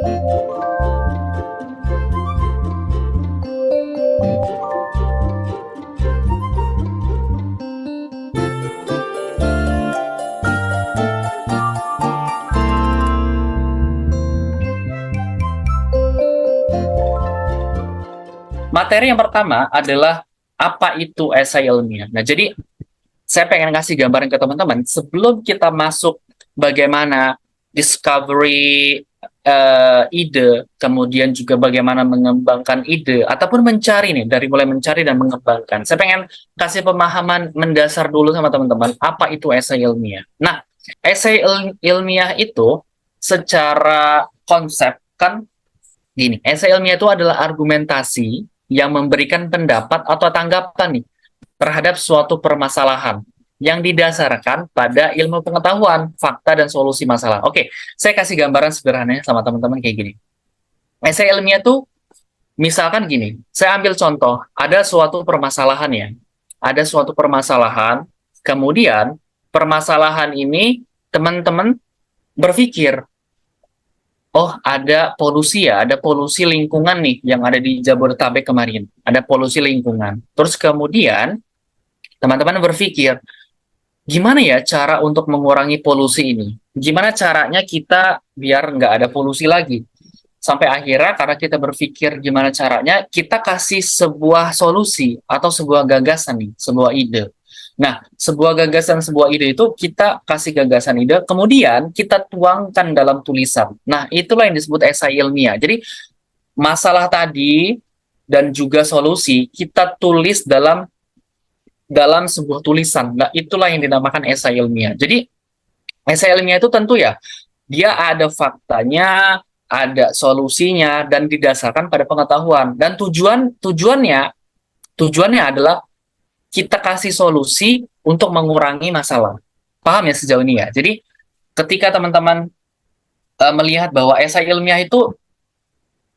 Materi yang pertama adalah apa itu esai ilmiah. Nah, jadi saya pengen kasih gambaran ke teman-teman sebelum kita masuk bagaimana discovery ide, kemudian juga bagaimana mengembangkan ide ataupun mencari nih, dari mulai mencari dan mengembangkan. Saya pengen kasih pemahaman mendasar dulu sama teman-teman apa itu esai ilmiah. Nah, esai ilmiah itu secara konsep kan gini, esai ilmiah itu adalah argumentasi yang memberikan pendapat atau tanggapan nih terhadap suatu permasalahan yang didasarkan pada ilmu pengetahuan, fakta, dan solusi masalah. Oke, saya kasih gambaran sederhananya sama teman-teman kayak gini. Esai ilmiah tuh misalkan gini, saya ambil contoh, ada suatu permasalahan ya, ada suatu permasalahan, kemudian permasalahan ini teman-teman berpikir, oh ada polusi ya, ada polusi lingkungan nih yang ada di Jabodetabek kemarin, ada polusi lingkungan. Terus kemudian teman-teman berpikir, gimana ya cara untuk mengurangi polusi ini? Gimana caranya kita biar nggak ada polusi lagi? Sampai akhirnya karena kita berpikir gimana caranya, kita kasih sebuah solusi atau sebuah gagasan nih, sebuah ide. Nah, sebuah gagasan, sebuah ide itu kita kasih gagasan ide, kemudian kita tuangkan dalam tulisan. Nah, itulah yang disebut esai ilmiah. Jadi, masalah tadi dan juga solusi kita tulis dalam sebuah tulisan. Nah, itulah yang dinamakan esai ilmiah. Jadi, esai ilmiah itu tentu ya, dia ada faktanya, ada solusinya, dan didasarkan pada pengetahuan. Dan tujuannya adalah kita kasih solusi untuk mengurangi masalah. Paham ya sejauh ini ya? Jadi, ketika teman-teman melihat bahwa esai ilmiah itu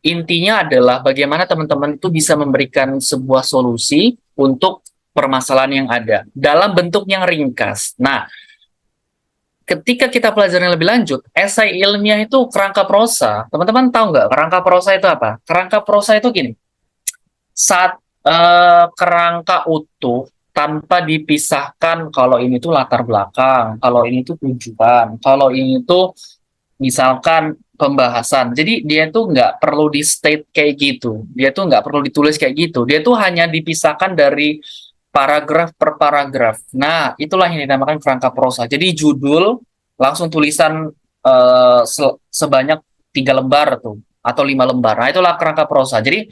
intinya adalah bagaimana teman-teman itu bisa memberikan sebuah solusi untuk permasalahan yang ada dalam bentuk yang ringkas. Nah, ketika kita pelajari lebih lanjut, esai ilmiah itu kerangka prosa. Teman-teman tahu nggak kerangka prosa itu apa? Kerangka prosa itu gini, saat kerangka utuh tanpa dipisahkan kalau ini tuh latar belakang, kalau ini tuh tujuan, kalau ini tuh misalkan pembahasan. Jadi dia tuh nggak perlu di state kayak gitu. Dia tuh nggak perlu ditulis kayak gitu. Dia tuh hanya dipisahkan dari paragraf per paragraf. Nah, itulah yang dinamakan kerangka prosa. Jadi judul langsung tulisan sebanyak 3 lembar tuh atau 5 lembar. Nah, itulah kerangka prosa. Jadi,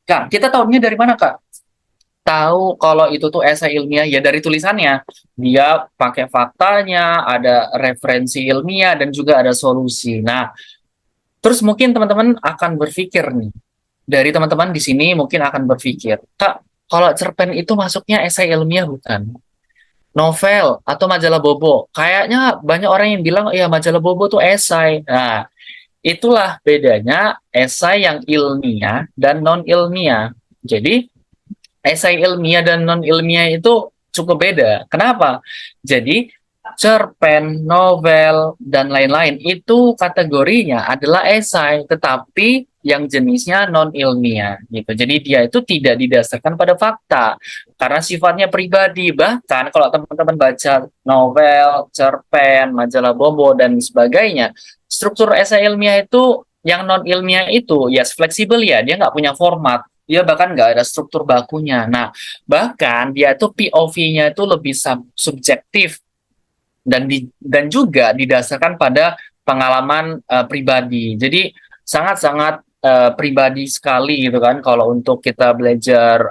Kak, kita tahunya dari mana, Kak? Tahu kalau itu tuh esai ilmiah ya dari tulisannya. Dia pakai faktanya, ada referensi ilmiah dan juga ada solusi. Nah, terus mungkin teman-teman akan berpikir nih, dari teman-teman di sini mungkin akan berpikir, Kak, kalau cerpen itu masuknya esai ilmiah bukan? Novel atau majalah Bobo? Kayaknya banyak orang yang bilang, ya majalah Bobo tuh esai. Nah, itulah bedanya esai yang ilmiah dan non-ilmiah. Jadi, esai ilmiah dan non-ilmiah itu cukup beda. Kenapa? Jadi, cerpen, novel, dan lain-lain itu kategorinya adalah esai, tetapi yang jenisnya non-ilmiah gitu. Jadi dia itu tidak didasarkan pada fakta karena sifatnya pribadi. Bahkan kalau teman-teman baca novel, cerpen, majalah Bobo dan sebagainya, struktur esai ilmiah itu yang non-ilmiah itu ya fleksibel ya, dia nggak punya format. Dia bahkan nggak ada struktur bakunya. Nah, bahkan dia itu POV-nya itu lebih subjektif dan juga didasarkan pada pengalaman pribadi. Jadi sangat-sangat pribadi sekali gitu kan kalau untuk kita belajar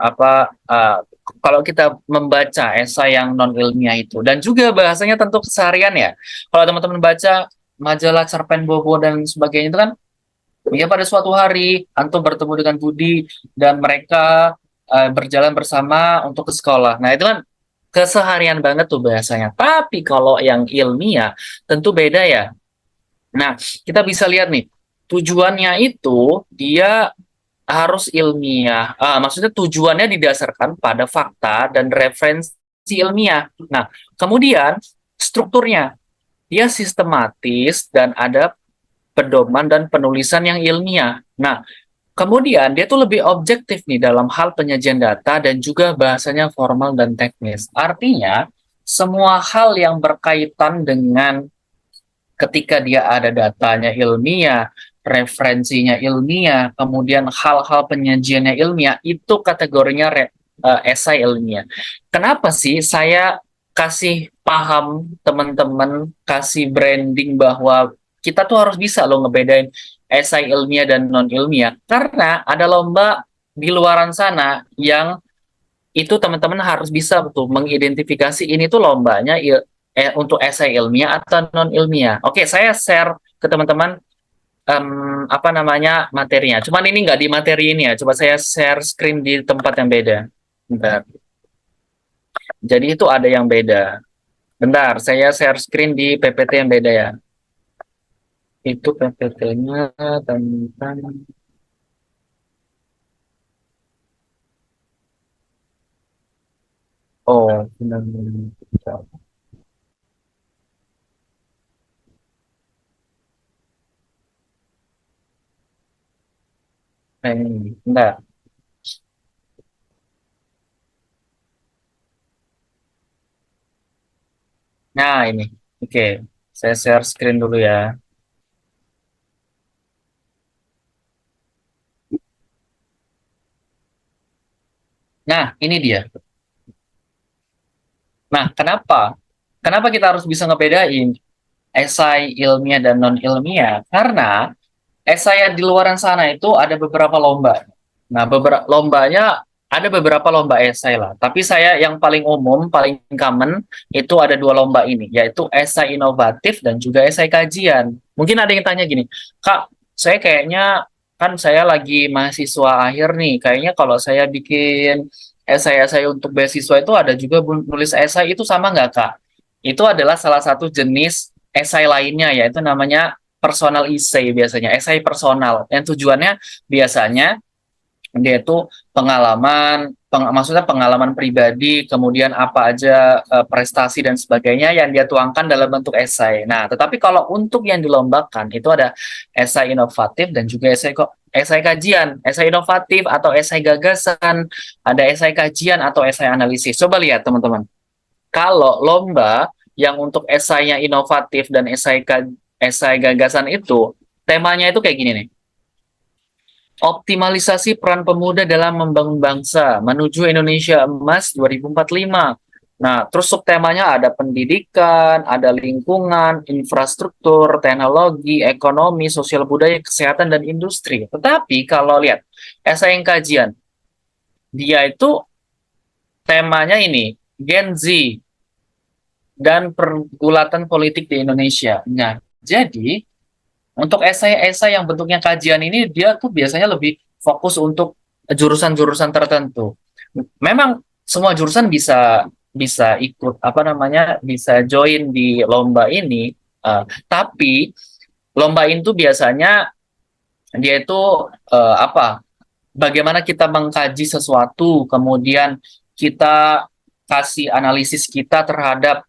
kalau kita membaca esai yang non ilmiah itu dan juga bahasanya tentu keseharian ya. Kalau teman-teman baca majalah cerpen Bobo dan sebagainya itu kan ya pada suatu hari antum bertemu dengan Budi dan mereka berjalan bersama untuk ke sekolah. Nah, itu kan keseharian banget tuh bahasanya. Tapi kalau yang ilmiah tentu beda ya. Nah, kita bisa lihat nih, tujuannya itu dia harus ilmiah. Maksudnya tujuannya didasarkan pada fakta dan referensi ilmiah. Nah, kemudian strukturnya dia sistematis dan ada pedoman dan penulisan yang ilmiah. Nah, kemudian dia tuh lebih objektif nih dalam hal penyajian data dan juga bahasanya formal dan teknis. Artinya, semua hal yang berkaitan dengan ketika dia ada datanya ilmiah, referensinya ilmiah, kemudian hal-hal penyajiannya ilmiah, itu kategorinya esai ilmiah. Kenapa sih saya kasih paham teman-teman, kasih branding bahwa kita tuh harus bisa loh ngebedain esai ilmiah dan non ilmiah, karena ada lomba di luaran sana yang itu teman-teman harus bisa betul mengidentifikasi ini tuh lombanya untuk esai ilmiah atau non ilmiah. Oke, saya share ke teman-teman apa namanya materinya. Cuman ini nggak di materi ini ya. Coba saya share screen di tempat yang beda. Bentar. Jadi itu ada yang beda. Bentar, saya share screen di PPT yang beda ya. Itu PPT-nya tentang oh, benar. Bentar. Nah, ini. Oke, saya share screen dulu ya. Nah, ini dia. Nah, kenapa? Kenapa kita harus bisa ngebedain esai ilmiah dan non ilmiah? Karena esai yang di luaran sana itu ada beberapa lomba. Nah, beberapa lombanya ada beberapa lomba esai lah. Tapi saya yang paling umum, paling common itu ada dua lomba ini, yaitu esai inovatif dan juga esai kajian. Mungkin ada yang tanya gini, Kak, saya kayaknya kan saya lagi mahasiswa akhir nih, kayaknya kalau saya bikin esai-esai untuk beasiswa itu ada juga nulis esai itu sama nggak, Kak? Itu adalah salah satu jenis esai lainnya, yaitu namanya personal essay biasanya, esai personal. Yang tujuannya biasanya dia itu pengalaman, maksudnya pengalaman pribadi, kemudian apa aja prestasi dan sebagainya yang dia tuangkan dalam bentuk esai. Nah, tetapi kalau untuk yang dilombakan itu ada esai inovatif dan juga esai kajian, esai inovatif atau esai gagasan, ada esai kajian atau esai analisis. Coba lihat teman-teman. Kalau lomba yang untuk esainya inovatif dan esai gagasan itu temanya itu kayak gini nih. Optimalisasi peran pemuda dalam membangun bangsa menuju Indonesia Emas 2045. Nah, terus subtemanya ada pendidikan, ada lingkungan, infrastruktur, teknologi, ekonomi, sosial budaya, kesehatan, dan industri. Tetapi kalau lihat, esai yang kajian, dia itu temanya ini, Gen Z, dan pergulatan politik di Indonesia. Nah, jadi untuk esai-esai yang bentuknya kajian ini dia tuh biasanya lebih fokus untuk jurusan-jurusan tertentu. Memang semua jurusan bisa bisa ikut apa namanya bisa join di lomba ini, tapi lomba itu biasanya dia itu apa? Bagaimana kita mengkaji sesuatu, kemudian kita kasih analisis kita terhadap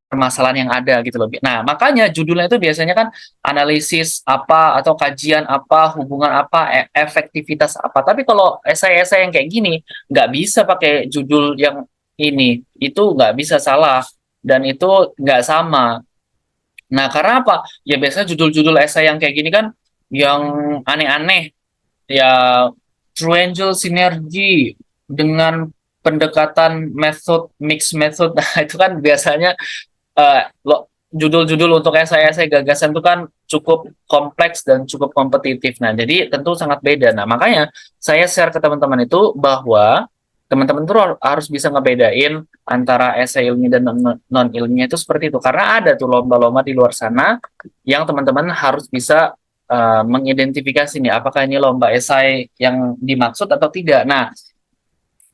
permasalahan yang ada gitu loh. Nah, makanya judulnya itu biasanya kan analisis apa atau kajian apa, hubungan apa, efektivitas apa. Tapi kalau esai-esai yang kayak gini, nggak bisa pakai judul yang ini. Itu nggak bisa salah. Dan itu nggak sama. Nah, karena apa? Ya biasanya judul-judul esai yang kayak gini kan yang aneh-aneh ya True Angel sinergi dengan pendekatan method mix method. Nah, itu kan biasanya judul-judul untuk esai-esai gagasan itu kan cukup kompleks dan cukup kompetitif. Nah, jadi tentu sangat beda. Nah, makanya saya share ke teman-teman itu bahwa teman-teman tuh harus bisa ngebedain antara esai ilmiah dan non ilmiah itu seperti itu. Karena ada tuh lomba-lomba di luar sana yang teman-teman harus bisa mengidentifikasi nih apakah ini lomba esai yang dimaksud atau tidak. Nah,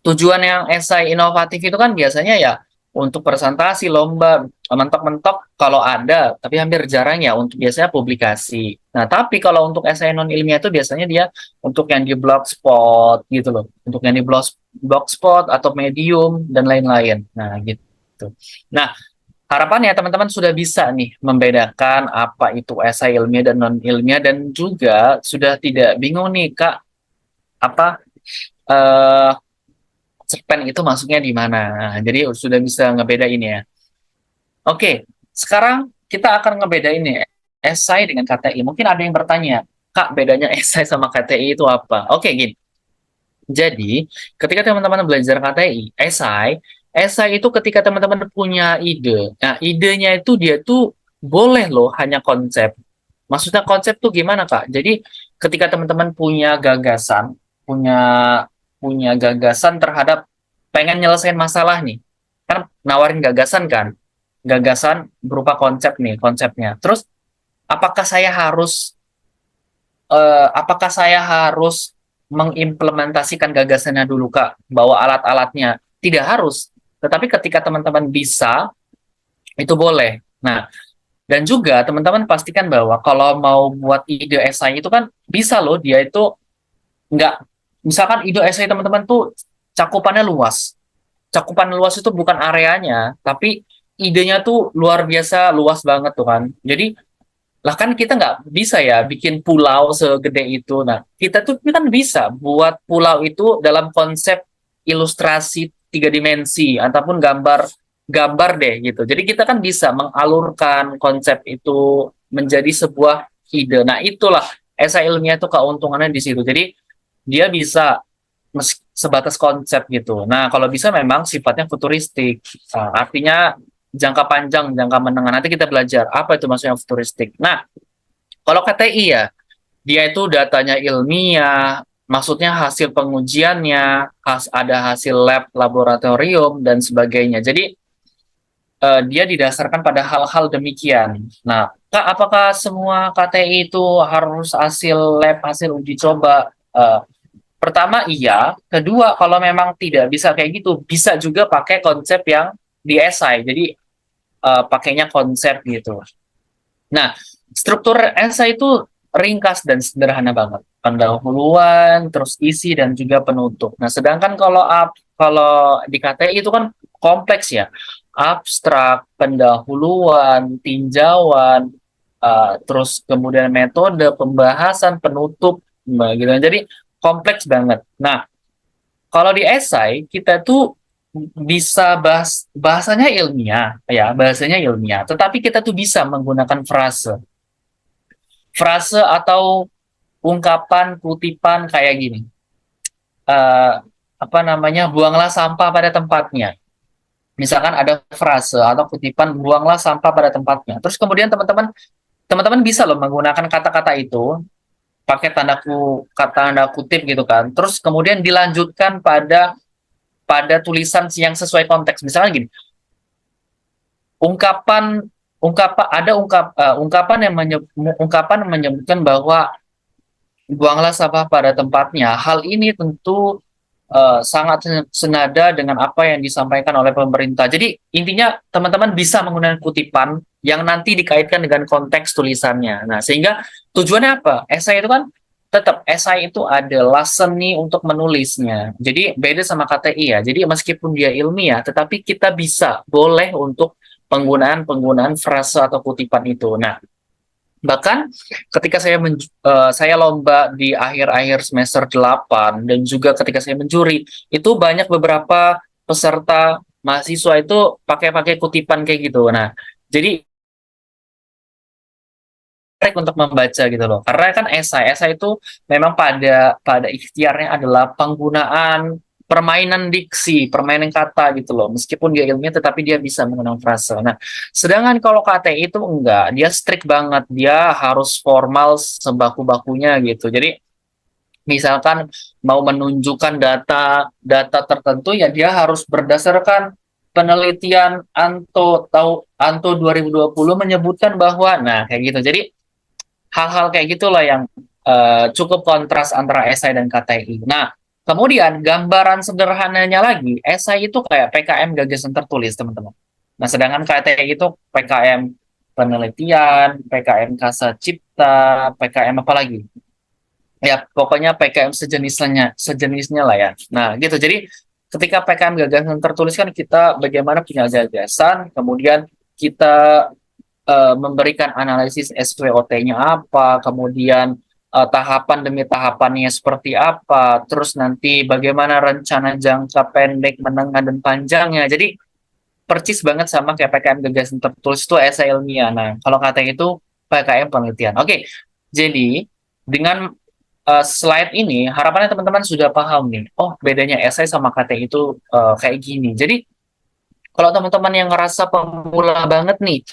tujuan yang esai inovatif itu kan biasanya ya untuk presentasi lomba mentok-mentok kalau ada, tapi hampir jarang ya untuk biasanya publikasi. Nah, tapi kalau untuk esai non ilmiah itu biasanya dia untuk yang di blogspot gitu loh, untuk yang di blogspot atau medium dan lain-lain. Nah, gitu. Nah, harapannya teman-teman sudah bisa nih membedakan apa itu esai ilmiah dan non ilmiah, dan juga sudah tidak bingung nih Kak, apa eh cerpen itu masuknya di mana. Nah, jadi sudah bisa ngebedain ya. Oke, sekarang kita akan ngebedain nih esai dengan KTI. Mungkin ada yang bertanya, Kak, bedanya esai sama KTI itu apa? Oke, gini. Jadi, ketika teman-teman belajar KTI, esai itu ketika teman-teman punya ide. Nah, idenya itu dia tuh boleh loh hanya konsep. Maksudnya konsep tuh gimana, Kak? Jadi, ketika teman-teman punya gagasan, punya punya gagasan terhadap pengen nyelesain masalah nih. Kan nawarin gagasan kan? Gagasan berupa konsep nih, konsepnya. Terus, apakah saya harus apakah saya harus mengimplementasikan gagasannya dulu, Kak? Bawa alat-alatnya? Tidak harus. Tetapi ketika teman-teman bisa, itu boleh. Nah, dan juga teman-teman pastikan bahwa kalau mau buat ide esai itu kan bisa loh, dia itu nggak, misalkan ide esai teman-teman tuh cakupannya luas. Cakupan luas itu bukan areanya, tapi idenya tuh luar biasa luas banget tuh kan. Jadi lah kan kita nggak bisa ya bikin pulau segede itu. Nah, kita tuh kan bisa buat pulau itu dalam konsep ilustrasi tiga dimensi ataupun gambar deh gitu. Jadi kita kan bisa mengalurkan konsep itu menjadi sebuah ide. Nah, itulah esai ilmiah itu keuntungannya di situ. Jadi dia bisa sebatas konsep gitu. Nah, kalau bisa memang sifatnya futuristik. Artinya jangka panjang, jangka menengah. Nanti kita belajar apa itu maksudnya futuristik. Nah, kalau KTI ya, dia itu datanya ilmiah, maksudnya hasil pengujiannya, ada hasil lab, laboratorium, dan sebagainya. Jadi, dia didasarkan pada hal-hal demikian. Nah, Kak, apakah semua KTI itu harus hasil lab, hasil uji coba? Pertama, iya. Kedua, kalau memang tidak bisa kayak gitu, bisa juga pakai konsep yang di esai. Jadi, pakainya konsep gitu. Nah, struktur esai itu ringkas dan sederhana banget. Pendahuluan, terus isi dan juga penutup. Nah, sedangkan kalau di KTI itu kan kompleks ya. Abstrak, pendahuluan, tinjauan, terus kemudian metode, pembahasan, penutup, gitu. Jadi kompleks banget. Nah, kalau di esai kita tuh bisa bahasanya ilmiah ya, bahasanya ilmiah, tetapi kita tuh bisa menggunakan frase atau ungkapan kutipan kayak gini, eh, apa namanya, buanglah sampah pada tempatnya. Misalkan ada frase atau kutipan buanglah sampah pada tempatnya, terus kemudian teman-teman bisa loh menggunakan kata-kata itu pakai tanda kutip gitu kan, terus kemudian dilanjutkan pada tulisan yang sesuai konteks. Misalnya gini, ungkapan ungkapan ada ungkapan yang menyebutkan bahwa buanglah sampah pada tempatnya. Hal ini tentu sangat senada dengan apa yang disampaikan oleh pemerintah. Jadi intinya teman-teman bisa menggunakan kutipan yang nanti dikaitkan dengan konteks tulisannya. Nah, sehingga tujuannya apa? Esai itu kan tetap esai itu adalah seni untuk menulisnya. Jadi beda sama KTI ya. Jadi meskipun dia ilmiah, tetapi kita bisa boleh untuk penggunaan frase atau kutipan itu. Nah, bahkan ketika saya lomba di akhir-akhir semester 8 dan juga ketika saya menjuri, itu banyak beberapa peserta mahasiswa itu pakai kutipan kayak gitu. Nah, jadi menarik untuk membaca gitu loh. Karena kan esai itu memang pada ikhtiarnya adalah penggunaan permainan diksi, permainan kata gitu loh. Meskipun dia ilmiah tetapi dia bisa menggunakan frase. Nah, sedangkan kalau KTI itu enggak, dia strict banget, dia harus formal sebaku-bakunya gitu. Jadi misalkan mau menunjukkan data tertentu ya dia harus berdasarkan penelitian Anto 2020 menyebutkan bahwa, nah kayak gitu. Jadi hal-hal kayak gitulah yang cukup kontras antara esai dan KTI. Nah, kemudian gambaran sederhananya lagi, esai itu kayak PKM gagasan tertulis, teman-teman. Nah, sedangkan KTI itu PKM penelitian, PKM kasa cipta, PKM apa lagi? Ya, pokoknya PKM sejenisnya lah ya. Nah, gitu. Jadi, ketika PKM gagasan tertulis kan kita bagaimana punya gagasan, kemudian kita memberikan analisis SWOT-nya apa, kemudian tahapan demi tahapannya seperti apa, terus nanti bagaimana rencana jangka pendek, menengah, dan panjangnya. Jadi percis banget sama kayak PKM gagasan tertulis itu esai ilmiah. Nah, kalau kata itu PKM penelitian. Oke, jadi dengan slide ini harapannya teman-teman sudah paham nih. Oh, bedanya esai sama KT itu kayak gini. Jadi kalau teman-teman yang ngerasa pemula banget nih,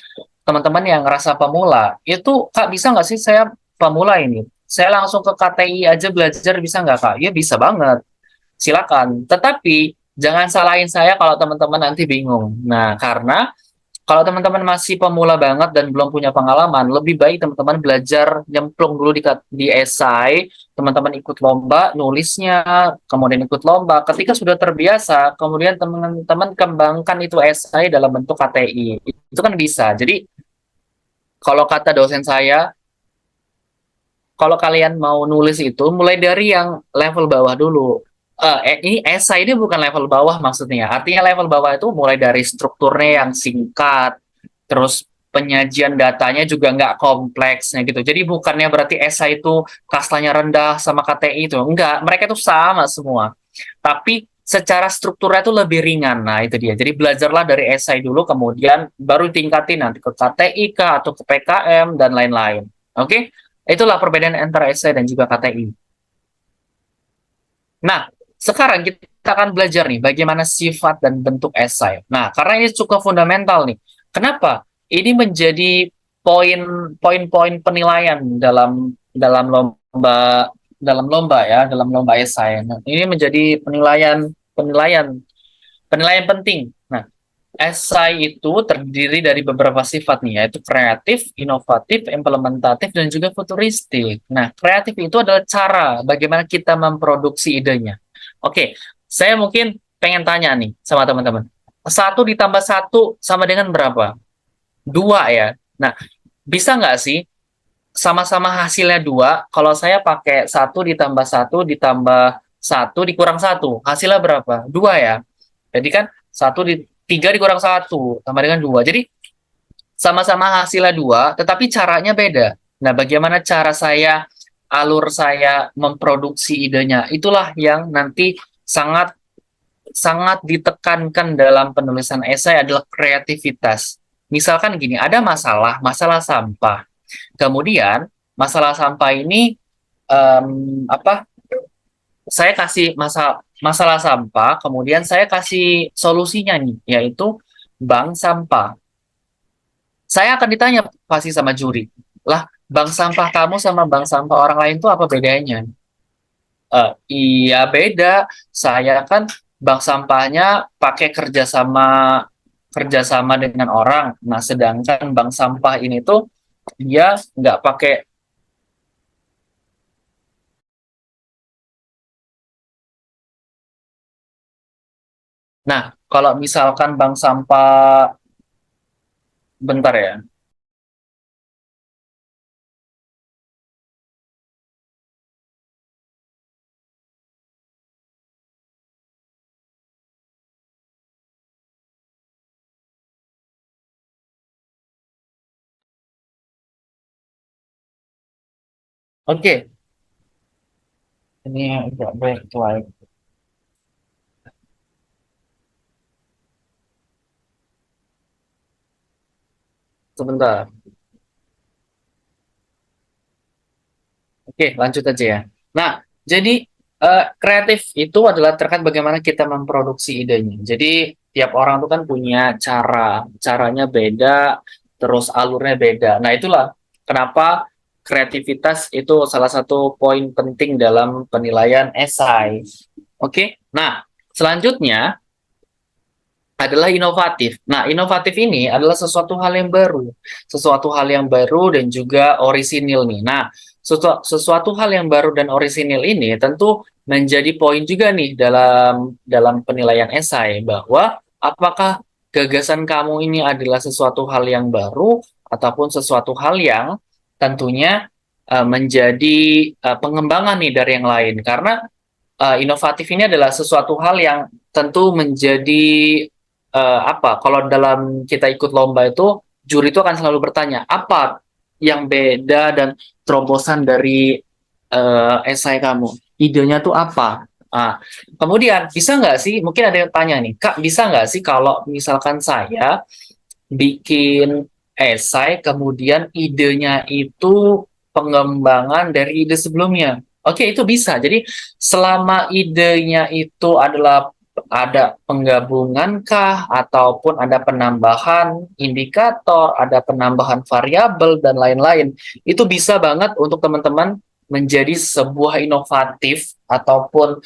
teman-teman yang ngerasa pemula, itu Kak bisa nggak sih saya pemula ini? Saya langsung ke KTI aja belajar bisa nggak Kak? Ya bisa banget, silakan. Tetapi jangan salahin saya kalau teman-teman nanti bingung. Nah, karena kalau teman-teman masih pemula banget dan belum punya pengalaman, lebih baik teman-teman belajar nyemplung dulu di esai, teman-teman ikut lomba nulisnya, kemudian ikut lomba. Ketika sudah terbiasa, kemudian teman-teman kembangkan itu esai dalam bentuk KTI. Itu kan bisa. Jadi kalau kata dosen saya, kalau kalian mau nulis itu mulai dari yang level bawah dulu. Ini esai ini bukan level bawah maksudnya. Artinya level bawah itu mulai dari strukturnya yang singkat, terus penyajian datanya juga nggak kompleks, gitu. Jadi bukannya berarti esai itu kastanya rendah sama KTI itu. Enggak, mereka itu sama semua. Tapi secara strukturnya itu lebih ringan. Nah, itu dia. Jadi belajarlah dari esai dulu, kemudian baru tingkatin nanti ke KTI kah, atau ke PKM, dan lain-lain. Oke? Itulah perbedaan antara esai dan juga KTI. Nah, sekarang kita akan belajar nih bagaimana sifat dan bentuk esai. Nah, karena ini cukup fundamental nih. Kenapa? Ini menjadi poin-poin penilaian dalam lomba dalam lomba esai. Nah, ini menjadi penilaian penilaian penilaian penting. Nah, esai itu terdiri dari beberapa sifat nih, yaitu kreatif, inovatif, implementatif, dan juga futuristik. Nah, kreatif itu adalah cara bagaimana kita memproduksi idenya. Oke, saya mungkin pengen tanya nih sama teman-teman. Satu ditambah satu sama dengan berapa? Dua ya. Nah, bisa nggak sih sama-sama hasilnya dua, kalau saya pakai satu ditambah satu ditambah satu dikurang satu, hasilnya berapa? Dua ya. Jadi kan satu di tiga dikurang satu sama dengan dua. Jadi sama-sama hasilnya dua, tetapi caranya beda. Nah, bagaimana cara saya, alur saya memproduksi idenya, itulah yang nanti sangat sangat ditekankan dalam penulisan esai adalah kreativitas. Misalkan gini, ada masalah sampah. Kemudian masalah sampah ini apa? Saya kasih masalah sampah, kemudian saya kasih solusinya nih, yaitu bank sampah. Saya akan ditanya pasti sama juri, lah bank sampah kamu sama bank sampah orang lain itu apa bedanya? Iya beda, saya kan bank sampahnya pakai kerjasama dengan orang, nah sedangkan bank sampah ini tuh dia nggak pakai. Nah, kalau misalkan bank sampah, bentar ya. Oke, ini agak baik sebentar. Oke, lanjut aja ya. Nah, jadi kreatif itu adalah terkait bagaimana kita memproduksi idenya. Jadi tiap orang itu kan punya caranya beda, terus alurnya beda. Nah, itulah kenapa kreativitas itu salah satu poin penting dalam penilaian esai. Oke, nah selanjutnya adalah inovatif. Nah, inovatif ini adalah sesuatu hal yang baru, sesuatu hal yang baru dan juga orisinil nih. Nah, sesuatu hal yang baru dan orisinil ini tentu menjadi poin juga nih dalam penilaian esai bahwa apakah gagasan kamu ini adalah sesuatu hal yang baru ataupun sesuatu hal yang tentunya menjadi pengembangan nih dari yang lain. Karena inovatif ini adalah sesuatu hal yang tentu menjadi apa? Kalau dalam kita ikut lomba itu, juri itu akan selalu bertanya, apa yang beda dan terobosan dari esai kamu? Idenya tuh apa? Nah, kemudian bisa nggak sih? Mungkin ada yang tanya nih, Kak, bisa nggak sih kalau misalkan saya bikin esai, kemudian idenya itu pengembangan dari ide sebelumnya. Oke, itu bisa. Jadi selama idenya itu adalah ada penggabungan kah, ataupun ada penambahan indikator, ada penambahan variabel, dan lain-lain, itu bisa banget untuk teman-teman menjadi sebuah inovatif ataupun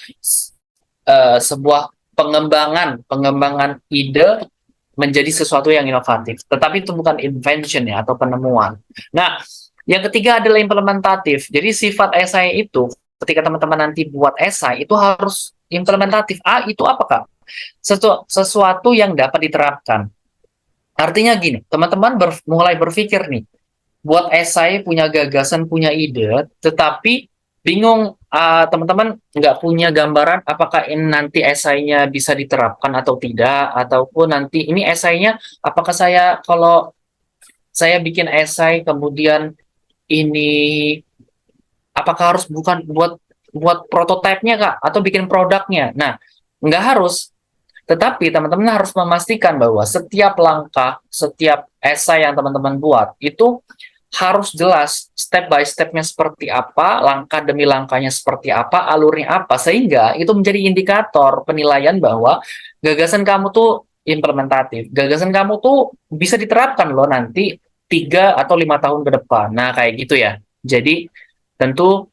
sebuah pengembangan ide menjadi sesuatu yang inovatif. Tetapi itu bukan invention ya, atau penemuan. Nah, yang ketiga adalah implementatif. Jadi sifat esai itu, ketika teman-teman nanti buat esai, itu harus implementatif. Itu apakah? Sesuatu yang dapat diterapkan. Artinya gini, teman-teman mulai berpikir nih, buat esai, punya gagasan, punya ide, tetapi bingung, teman-teman nggak punya gambaran apakah ini nanti esainya bisa diterapkan atau tidak, ataupun nanti ini esainya, apakah saya kalau saya bikin esai kemudian ini apakah harus bukan buat buat prototipenya kak atau bikin produknya. Nah, nggak harus, tetapi teman-teman harus memastikan bahwa setiap langkah, setiap esai yang teman-teman buat itu harus jelas step by step-nya seperti apa, langkah demi langkahnya seperti apa, alurnya apa, sehingga itu menjadi indikator penilaian bahwa gagasan kamu tuh implementatif. Gagasan kamu tuh bisa diterapkan loh nanti 3 atau 5 tahun ke depan. Nah, kayak gitu ya. Jadi tentu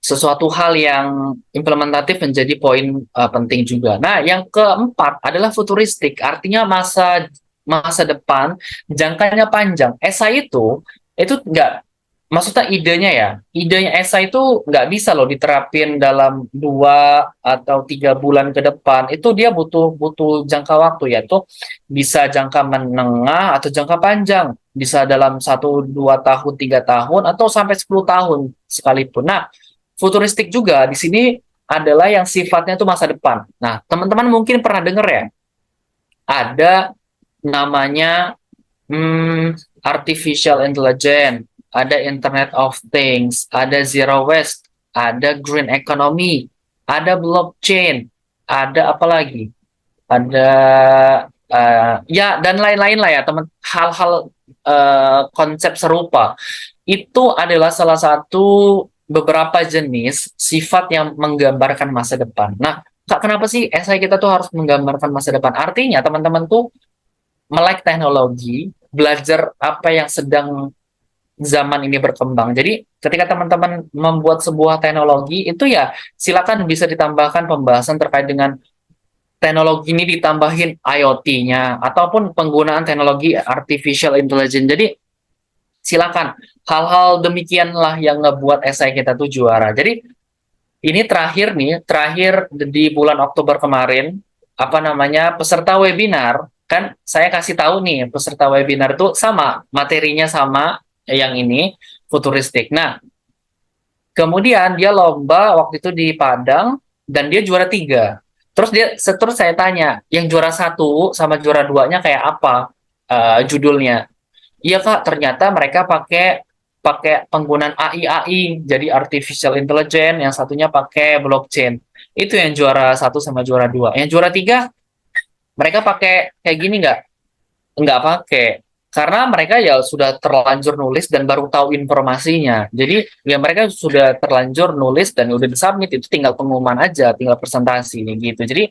sesuatu hal yang implementatif menjadi poin penting juga. Nah, yang keempat adalah futuristik, artinya masa masa depan, jangkanya panjang. Esai itu nggak, maksudnya idenya esai itu nggak bisa loh diterapin dalam 2 atau 3 bulan ke depan. Itu dia butuh butuh jangka waktu, yaitu bisa jangka menengah atau jangka panjang, bisa dalam 1, 2 tahun, 3 tahun, atau sampai 10 tahun sekalipun. Nah, futuristik juga di sini adalah yang sifatnya itu masa depan. Nah, teman-teman mungkin pernah dengar ya, ada namanya artificial intelligence, ada Internet of Things, ada zero waste, ada green economy, ada blockchain, ada apa lagi? Ada ya, dan lain-lain lah ya, teman. Hal-hal konsep serupa itu adalah salah satu beberapa jenis sifat yang menggambarkan masa depan. Nah, Kak, kenapa sih esai kita tuh harus menggambarkan masa depan? Artinya teman-teman tuh melek teknologi, belajar apa yang sedang zaman ini berkembang. Jadi ketika teman-teman membuat sebuah teknologi, itu ya silakan bisa ditambahkan pembahasan terkait dengan teknologi ini, ditambahin IoT-nya ataupun penggunaan teknologi artificial intelligence. Jadi silakan, hal-hal demikianlah yang ngebuat esai kita tuh juara. Jadi ini terakhir di bulan Oktober kemarin, apa namanya, peserta webinar, kan saya kasih tahu nih, peserta webinar tuh sama, materinya sama yang ini, futuristik. Nah, kemudian dia lomba waktu itu di Padang, dan dia juara 3. Terus saya tanya, yang juara 1 sama juara 2-nya kayak apa judulnya? Iya Kak, ternyata mereka pakai pakai penggunaan AI, jadi artificial intelligence, yang satunya pakai blockchain. Itu yang juara 1 sama juara 2. Yang juara 3 mereka pakai kayak gini nggak? Nggak pakai. Karena mereka ya sudah terlanjur nulis dan baru tahu informasinya. Jadi ya mereka sudah terlanjur nulis dan udah disubmit, itu tinggal pengumuman aja, tinggal presentasi gitu. Jadi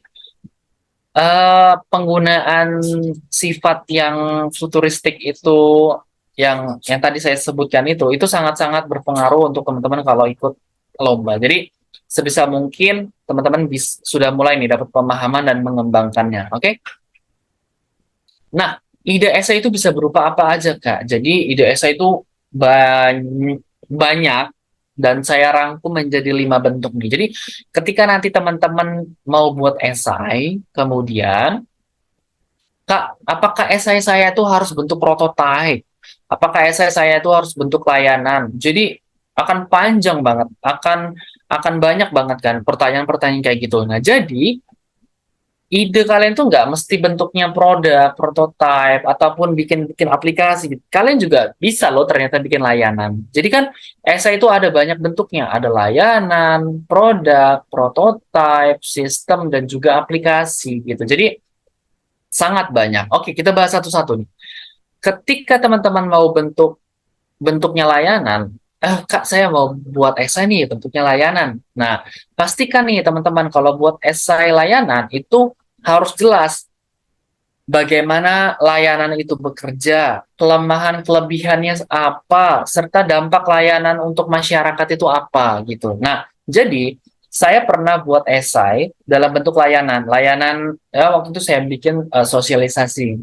penggunaan sifat yang futuristik itu, yang tadi saya sebutkan itu sangat-sangat berpengaruh untuk teman-teman kalau ikut lomba. Jadi sebisa mungkin teman-teman sudah mulai nih dapat pemahaman dan mengembangkannya. Oke? Nah, ide esai itu bisa berupa apa aja, Kak? Jadi ide esai itu banyak, dan saya rangkum menjadi 5 bentuk nih. Jadi ketika nanti teman-teman mau buat esai, kemudian, Kak, apakah esai saya itu harus bentuk prototype? Apakah esai saya itu harus bentuk layanan? Jadi akan panjang banget, akan banyak banget kan pertanyaan-pertanyaan kayak gitu. Nah, jadi ide kalian tuh nggak mesti bentuknya produk, prototype, ataupun bikin aplikasi. Kalian juga bisa loh ternyata bikin layanan. Jadi kan esai itu ada banyak bentuknya. Ada layanan, produk, prototype, sistem, dan juga aplikasi gitu. Jadi sangat banyak. Oke, kita bahas satu-satu nih. Ketika teman-teman mau bentuknya layanan, Kak, saya mau buat esai nih bentuknya layanan. Nah, pastikan nih teman-teman kalau buat esai layanan itu harus jelas bagaimana layanan itu bekerja, kelemahan kelebihannya apa, serta dampak layanan untuk masyarakat itu apa gitu. Nah, jadi saya pernah buat esai dalam bentuk layanan. Layanan ya waktu itu saya bikin sosialisasi.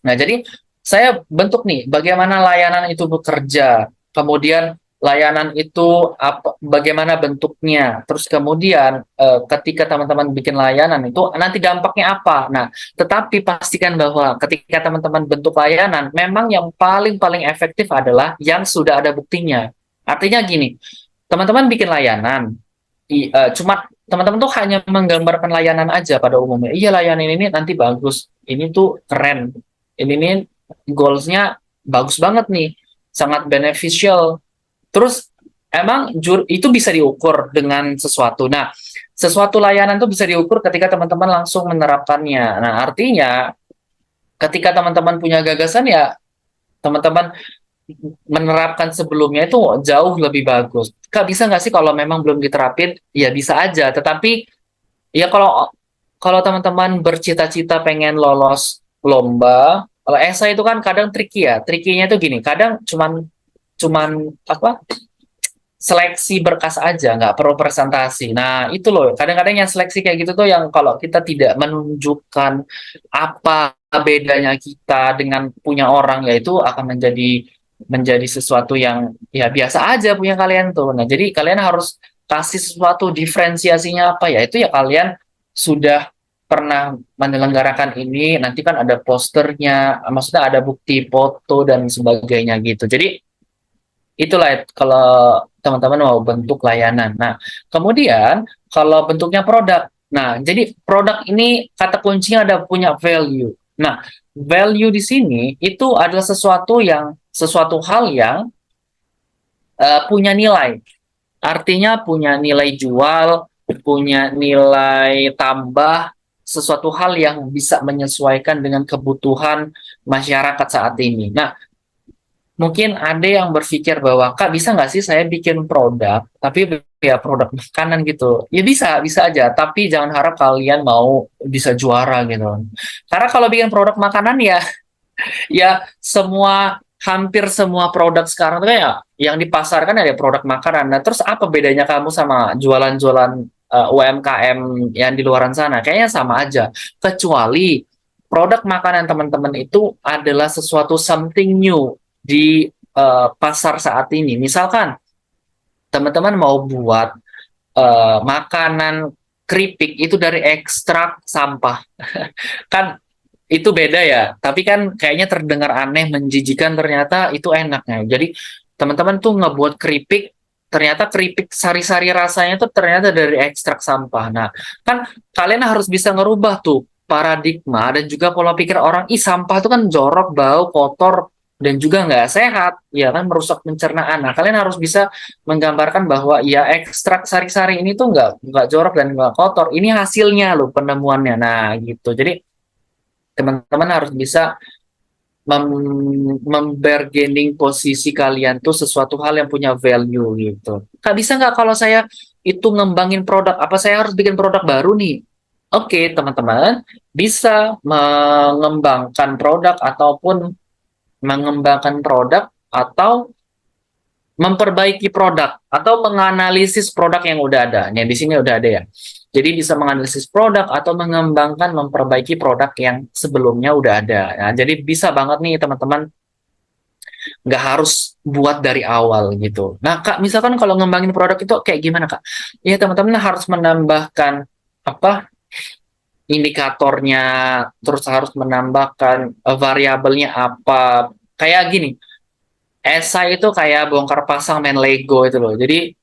Nah, jadi saya bentuk nih bagaimana layanan itu bekerja, kemudian layanan itu apa, bagaimana bentuknya, terus kemudian ketika teman-teman bikin layanan itu nanti dampaknya apa. Nah, tetapi pastikan bahwa ketika teman-teman bentuk layanan, memang yang paling efektif adalah yang sudah ada buktinya. Artinya gini, teman-teman bikin layanan, cuma teman-teman tuh hanya menggambarkan layanan aja pada umumnya. Iya layanan ini nanti bagus, ini tuh keren, ini nih goalsnya bagus banget nih, sangat beneficial. Terus emang itu bisa diukur dengan sesuatu. Nah, sesuatu layanan tuh bisa diukur ketika teman-teman langsung menerapkannya. Nah, artinya ketika teman-teman punya gagasan ya teman-teman menerapkan sebelumnya itu jauh lebih bagus. Kak, bisa nggak sih kalau memang belum diterapin? Ya bisa aja, tetapi ya kalau kalau teman-teman bercita-cita pengen lolos lomba, kalau esai itu kan kadang tricky ya. Trikinya itu gini, kadang cuman cuman apa? Seleksi berkas aja, nggak perlu presentasi. Nah, itu loh. Kadang-kadang yang seleksi kayak gitu tuh yang kalau kita tidak menunjukkan apa bedanya kita dengan punya orang, yaitu akan menjadi menjadi sesuatu yang ya biasa aja punya kalian tuh. Nah, jadi kalian harus kasih sesuatu diferensiasinya apa ya? Itu ya kalian sudah pernah menyelenggarakan ini, nanti kan ada posternya, maksudnya ada bukti foto dan sebagainya gitu. Jadi itulah kalau teman-teman mau bentuk layanan. Nah, kemudian kalau bentuknya produk. Nah, jadi produk ini kata kuncinya ada punya value. Nah, value di sini itu adalah sesuatu hal yang punya nilai. Artinya punya nilai jual, punya nilai tambah, sesuatu hal yang bisa menyesuaikan dengan kebutuhan masyarakat saat ini. Nah, mungkin ada yang berpikir bahwa, Kak, bisa nggak sih saya bikin produk, tapi ya produk makanan gitu. Ya bisa, bisa aja. Tapi jangan harap kalian mau bisa juara gitu. Karena kalau bikin produk makanan ya, ya hampir semua produk sekarang tuh kayak yang dipasarkan ada produk makanan. Nah, terus apa bedanya kamu sama jualan-jualan UMKM yang di luaran sana? Kayaknya sama aja. Kecuali produk makanan teman-teman itu adalah sesuatu something new di pasar saat ini. Misalkan teman-teman mau buat makanan keripik itu dari ekstrak sampah. Kan itu beda ya, tapi kan kayaknya terdengar aneh, menjijikan, ternyata itu enaknya. Jadi teman-teman tuh ngebuat keripik, ternyata keripik sari-sari rasanya tuh ternyata dari ekstrak sampah. Nah, kan kalian harus bisa ngerubah tuh paradigma dan juga pola pikir orang, ih sampah itu kan jorok, bau, kotor, dan juga nggak sehat, ya kan merusak pencernaan. Nah, kalian harus bisa menggambarkan bahwa ya ekstrak sari-sari ini tuh nggak jorok dan nggak kotor. Ini hasilnya loh penemuannya. Nah, gitu. Jadi teman-teman harus bisa membargaining posisi kalian tuh sesuatu hal yang punya value gitu. Kak, bisa nggak kalau saya itu ngembangin produk, apa saya harus bikin produk baru nih? Oke, teman-teman, bisa mengembangkan produk ataupun mengembangkan produk atau memperbaiki produk atau menganalisis produk yang udah ada. Nah, di sini udah ada ya. Jadi bisa menganalisis produk atau mengembangkan, memperbaiki produk yang sebelumnya udah ada. Nah, jadi bisa banget nih teman-teman, nggak harus buat dari awal gitu. Nah, Kak, misalkan kalau ngembangin produk itu kayak gimana, Kak? Ya, teman-teman harus menambahkan apa indikatornya, terus harus menambahkan variabelnya apa. Kayak gini, esai itu kayak bongkar pasang main Lego itu loh. Jadi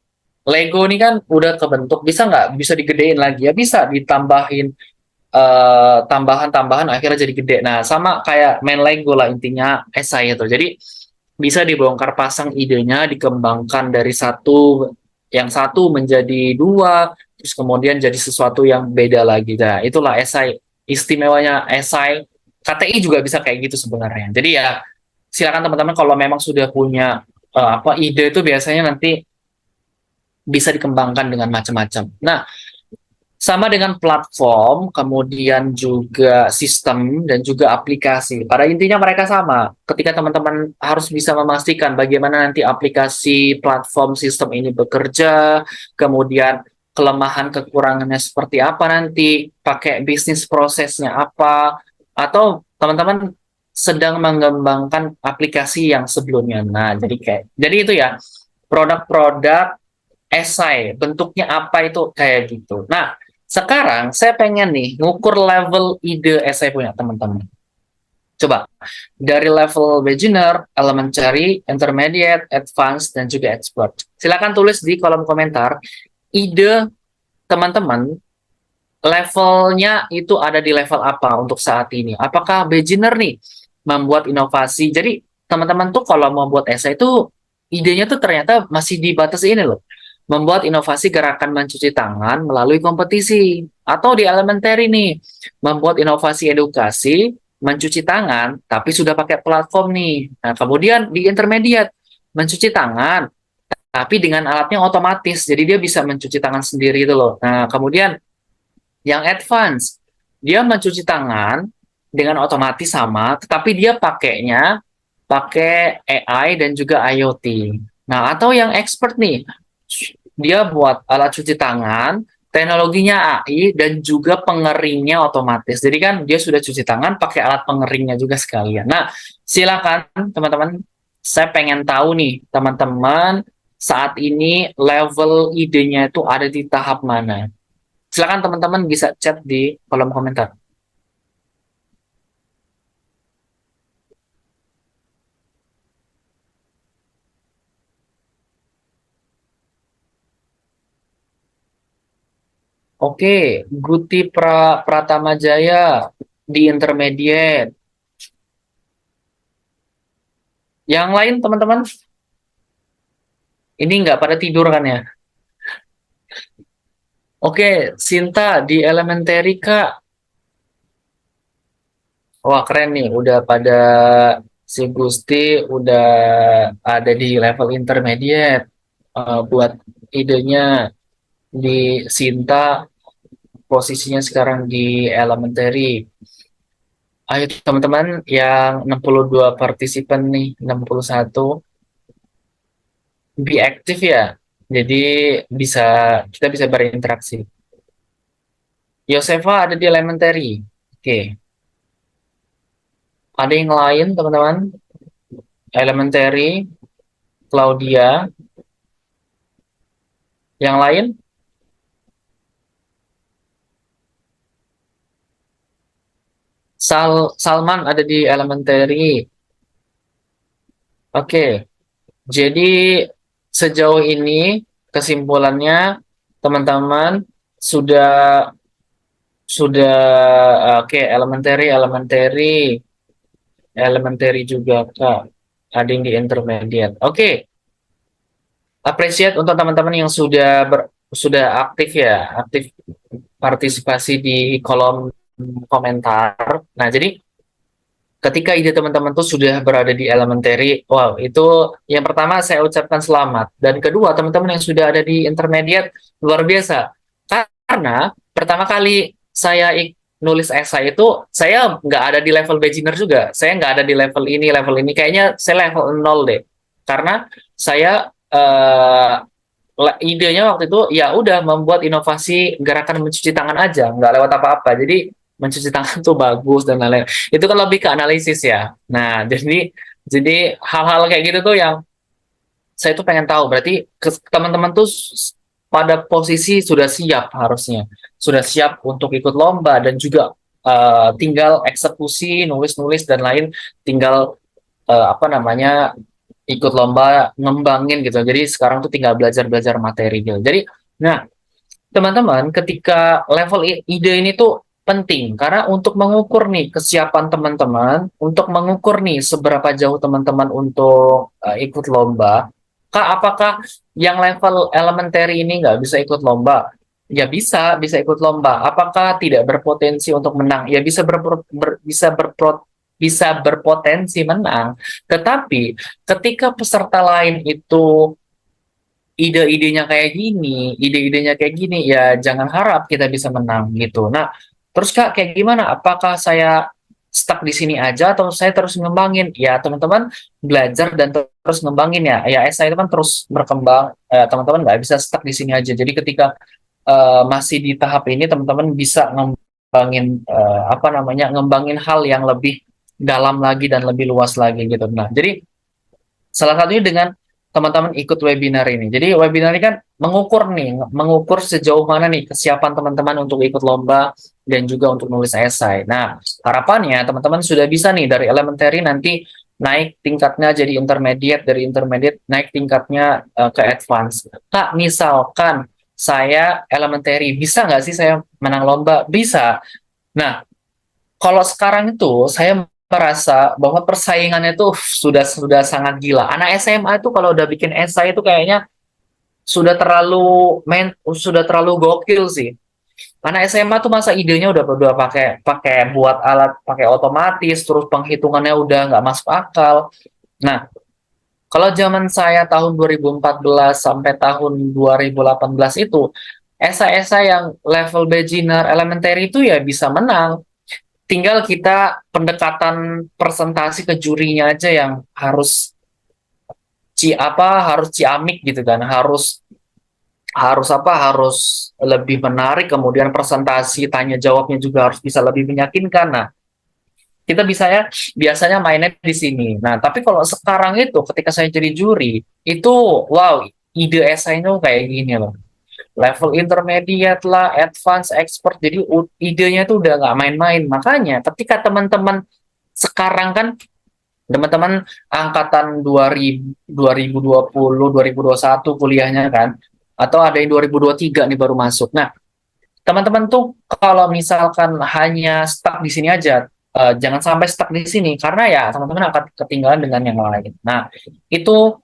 Lego ini kan udah kebentuk, bisa nggak bisa digedein lagi? Ya bisa ditambahin tambahan-tambahan akhirnya jadi gede. Nah, sama kayak main Lego lah intinya esai itu. Jadi bisa dibongkar pasang idenya, dikembangkan dari yang satu menjadi dua, terus kemudian jadi sesuatu yang beda lagi. Nah, itulah esai. Istimewanya esai. KTI juga bisa kayak gitu sebenarnya. Jadi ya silakan teman-teman kalau memang sudah punya ide itu biasanya nanti bisa dikembangkan dengan macam-macam. Nah, sama dengan platform, kemudian juga sistem dan juga aplikasi. Pada intinya mereka sama. Ketika teman-teman harus bisa memastikan bagaimana nanti aplikasi, platform, sistem ini bekerja, kemudian kelemahan kekurangannya seperti apa nanti, pakai bisnis prosesnya apa, atau teman-teman sedang mengembangkan aplikasi yang sebelumnya. Nah, jadi itu ya produk-produk esai, bentuknya apa itu kayak gitu. Nah, sekarang saya pengen nih ngukur level ide esai punya teman-teman. Coba dari level beginner, elementary, intermediate, advanced, dan juga expert. Silakan tulis di kolom komentar ide teman-teman levelnya itu ada di level apa untuk saat ini. Apakah beginner nih membuat inovasi? Jadi teman-teman tuh kalau mau buat esai itu idenya tuh ternyata masih di batas ini loh. Membuat inovasi gerakan mencuci tangan melalui kompetisi. Atau di elementary nih, membuat inovasi edukasi mencuci tangan tapi sudah pakai platform nih. Nah, kemudian di intermediate, mencuci tangan tapi dengan alatnya otomatis. Jadi dia bisa mencuci tangan sendiri itu loh. Nah, kemudian yang advance, dia mencuci tangan dengan otomatis sama, tetapi dia pakai AI dan juga IoT. Nah, atau yang expert nih, dia buat alat cuci tangan, teknologinya AI dan juga pengeringnya otomatis. Jadi kan dia sudah cuci tangan pakai alat pengeringnya juga sekalian. Nah, silakan teman-teman, saya pengen tahu nih teman-teman saat ini level idenya itu ada di tahap mana. Silakan teman-teman bisa chat di kolom komentar. Oke, Pratama Jaya di intermediate. Yang lain teman-teman, ini nggak pada tidur kan ya? Oke, Sinta di elementary Kak. Wah keren nih, udah pada si Gusti udah ada di level intermediate. Buat idenya di Sinta posisinya sekarang di elementary. Ayo teman-teman yang 62 partisipan nih, 61 be aktif ya. Jadi bisa kita bisa berinteraksi. Yosefa ada di elementary. Oke. Ada yang lain teman-teman? Elementary, Claudia. Yang lain? Salman ada di elementary. Oke. Jadi sejauh ini kesimpulannya teman-teman sudah sudah oke elementary elementary elementary juga Kak. Ada yang di intermediate. Oke, appreciate untuk teman-teman yang sudah aktif ya, aktif partisipasi di kolom komentar. Nah, jadi ketika ide teman-teman tuh sudah berada di elementary, wow, itu yang pertama saya ucapkan selamat. Dan kedua, teman-teman yang sudah ada di intermediate, luar biasa. Karena pertama kali saya nulis esai itu, saya nggak ada di level beginner juga. Saya nggak ada di level ini. Kayaknya saya level nol deh. Karena saya idenya waktu itu ya udah membuat inovasi gerakan mencuci tangan aja, nggak lewat apa-apa. Jadi mencuci tangan tuh bagus dan lain-lain. Itu kan lebih ke analisis ya. Nah, jadi hal-hal kayak gitu tuh yang saya tuh pengen tahu. Berarti teman-teman tuh pada posisi sudah siap harusnya, sudah siap untuk ikut lomba dan juga tinggal eksekusi, nulis-nulis dan lain, tinggal apa namanya ikut lomba ngembangin gitu. Jadi sekarang tuh tinggal belajar-belajar materi gitu. Jadi, nah teman-teman, ketika level ide ini tuh penting karena untuk mengukur nih kesiapan teman-teman, untuk mengukur nih seberapa jauh teman-teman untuk ikut lomba. Kak, apakah yang level elementary ini nggak bisa ikut lomba? Ya bisa, bisa ikut lomba. Apakah tidak berpotensi untuk menang? Ya bisa bisa berpotensi menang. Tetapi ketika peserta lain itu ide-idenya kayak gini, ya jangan harap kita bisa menang gitu. Nah, terus Kak, kayak gimana? Apakah saya stuck di sini aja atau saya terus ngembangin? Ya, teman-teman belajar dan terus ngembangin ya. Ya, esai itu kan terus berkembang. Teman-teman nggak bisa stuck di sini aja. Jadi ketika masih di tahap ini, teman-teman bisa ngembangin apa namanya? Ngembangin hal yang lebih dalam lagi dan lebih luas lagi gitu. Nah, jadi salah satunya dengan teman-teman ikut webinar ini. Jadi webinar ini kan mengukur sejauh mana nih kesiapan teman-teman untuk ikut lomba dan juga untuk nulis esai. Nah, harapannya teman-teman sudah bisa nih dari elementary nanti naik tingkatnya jadi intermediate, dari intermediate naik tingkatnya ke advance. Kak, misalkan saya elementary, bisa nggak sih saya menang lomba? Bisa. Nah, kalau sekarang itu saya merasa bahwa persaingannya tuh sudah sangat gila. Anak SMA itu kalau udah bikin esai itu kayaknya sudah terlalu gokil sih. Anak SMA tuh masa idenya udah pakai pakai buat alat pakai otomatis, terus penghitungannya udah nggak masuk akal. Nah, kalau zaman saya tahun 2014 sampai tahun 2018 itu esai-esai yang level beginner elementary itu ya bisa menang, tinggal kita pendekatan presentasi ke jurinya aja yang harus ciamik gitu kan, harus harus apa harus lebih menarik, kemudian presentasi tanya jawabnya juga harus bisa lebih meyakinkan. Nah, kita bisa ya biasanya mainnya di sini. Nah, tapi kalau sekarang itu ketika saya jadi juri itu, wow, ide esainya kayak gini loh, level intermediate lah, advance, expert. Jadi idenya tuh udah nggak main-main. Makanya ketika teman-teman sekarang kan, teman-teman angkatan 2000, 2020, 2021 kuliahnya kan, atau ada yang 2023 nih baru masuk. Nah, teman-teman tuh kalau misalkan hanya stuck di sini aja, jangan sampai stuck di sini karena ya teman-teman akan ketinggalan dengan yang lain. Nah, itu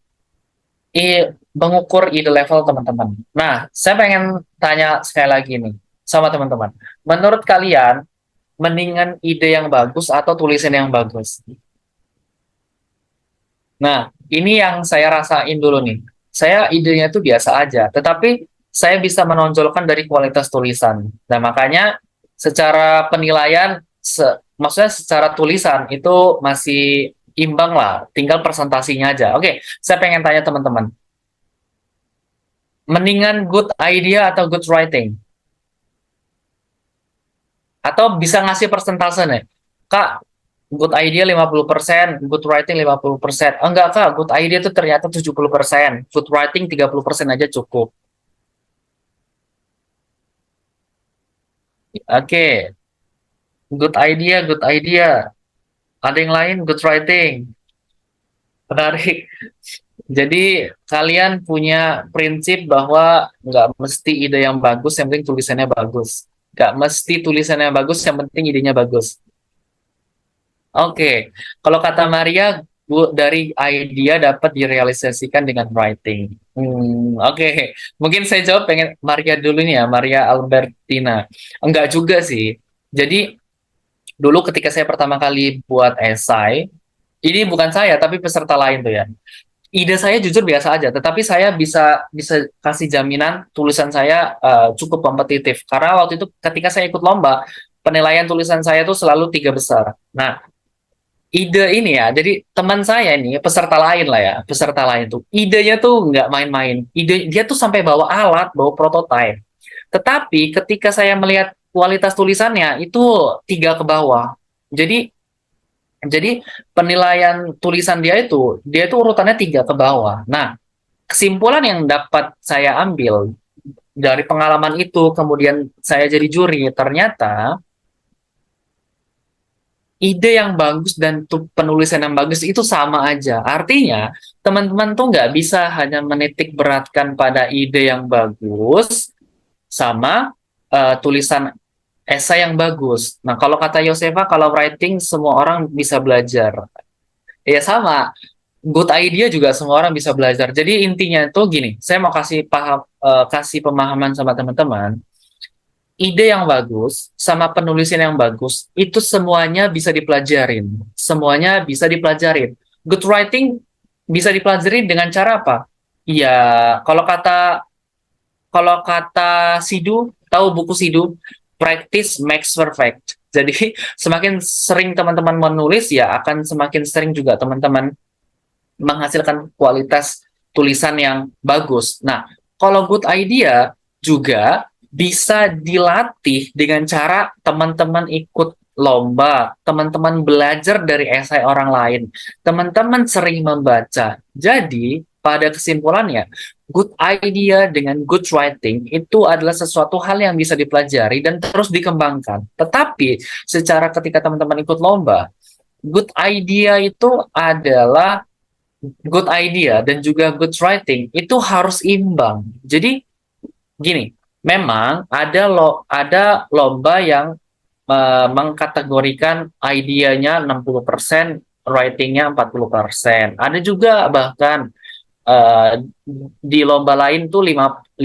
mengukur ide level teman-teman. Nah, saya pengen tanya sekali lagi nih sama teman-teman. Menurut kalian, mendingan ide yang bagus atau tulisan yang bagus? Nah, ini yang saya rasain dulu nih. Saya idenya itu biasa aja, tetapi saya bisa menonjolkan dari kualitas tulisan. Nah, makanya secara penilaian, maksudnya secara tulisan itu masih imbang lah, tinggal presentasinya aja. Oke, saya pengen tanya teman-teman, mendingan good idea atau good writing? Atau bisa ngasih persentase nih, Kak, good idea 50%, good writing 50%. Enggak, Kak, good idea itu ternyata 70%, good writing 30% aja cukup. Oke, good idea, good idea. Ada yang lain, good writing. Menarik. Jadi kalian punya prinsip bahwa nggak mesti ide yang bagus, yang penting tulisannya bagus. Nggak mesti tulisannya bagus, yang penting idenya bagus. Oke, kalau kata Maria, dari idea dapat direalisasikan dengan writing. Oke. Mungkin saya jawab pengen Maria dulu nih ya, Maria Albertina. Enggak juga sih. Jadi dulu ketika saya pertama kali buat esai, ini bukan saya tapi peserta lain tuh ya. Ide saya jujur biasa aja, tetapi saya bisa bisa kasih jaminan tulisan saya cukup kompetitif. Karena waktu itu ketika saya ikut lomba, penilaian tulisan saya tuh selalu tiga besar. Nah, ide ini ya, jadi teman saya ini peserta lain lah ya, peserta lain tuh idenya tuh nggak main-main. Ide dia tuh sampai bawa alat, bawa prototipe. Tetapi ketika saya melihat kualitas tulisannya itu tiga ke bawah. Jadi jadi penilaian tulisan dia itu urutannya tiga ke bawah. Nah, kesimpulan yang dapat saya ambil dari pengalaman itu, kemudian saya jadi juri, ternyata ide yang bagus dan penulisan yang bagus itu sama aja. Artinya, teman-teman tuh nggak bisa hanya menitik beratkan pada ide yang bagus sama tulisan esai yang bagus. Nah, kalau kata Yosefa, kalau writing semua orang bisa belajar. Ya sama, good idea juga semua orang bisa belajar. Jadi intinya itu gini, saya mau kasih pemahaman sama teman-teman. Ide yang bagus sama penulisan yang bagus itu semuanya bisa dipelajarin. Semuanya bisa dipelajarin. Good writing bisa dipelajarin dengan cara apa? Ya, kalau kata kalau kata Sidu, tahu buku Sidu, practice makes perfect. Jadi semakin sering teman-teman menulis ya akan semakin sering juga teman-teman menghasilkan kualitas tulisan yang bagus. Nah, kalau good idea juga bisa dilatih dengan cara teman-teman ikut lomba, teman-teman belajar dari esai orang lain, teman-teman sering membaca. Jadi, pada kesimpulannya, good idea dengan good writing itu adalah sesuatu hal yang bisa dipelajari dan terus dikembangkan. Tetapi, secara ketika teman-teman ikut lomba, good idea itu adalah good idea dan juga good writing itu harus imbang. Jadi gini, memang ada lomba yang mengkategorikan idenya 60%, writingnya 40%. Ada juga bahkan uh, di lomba lain tuh 55%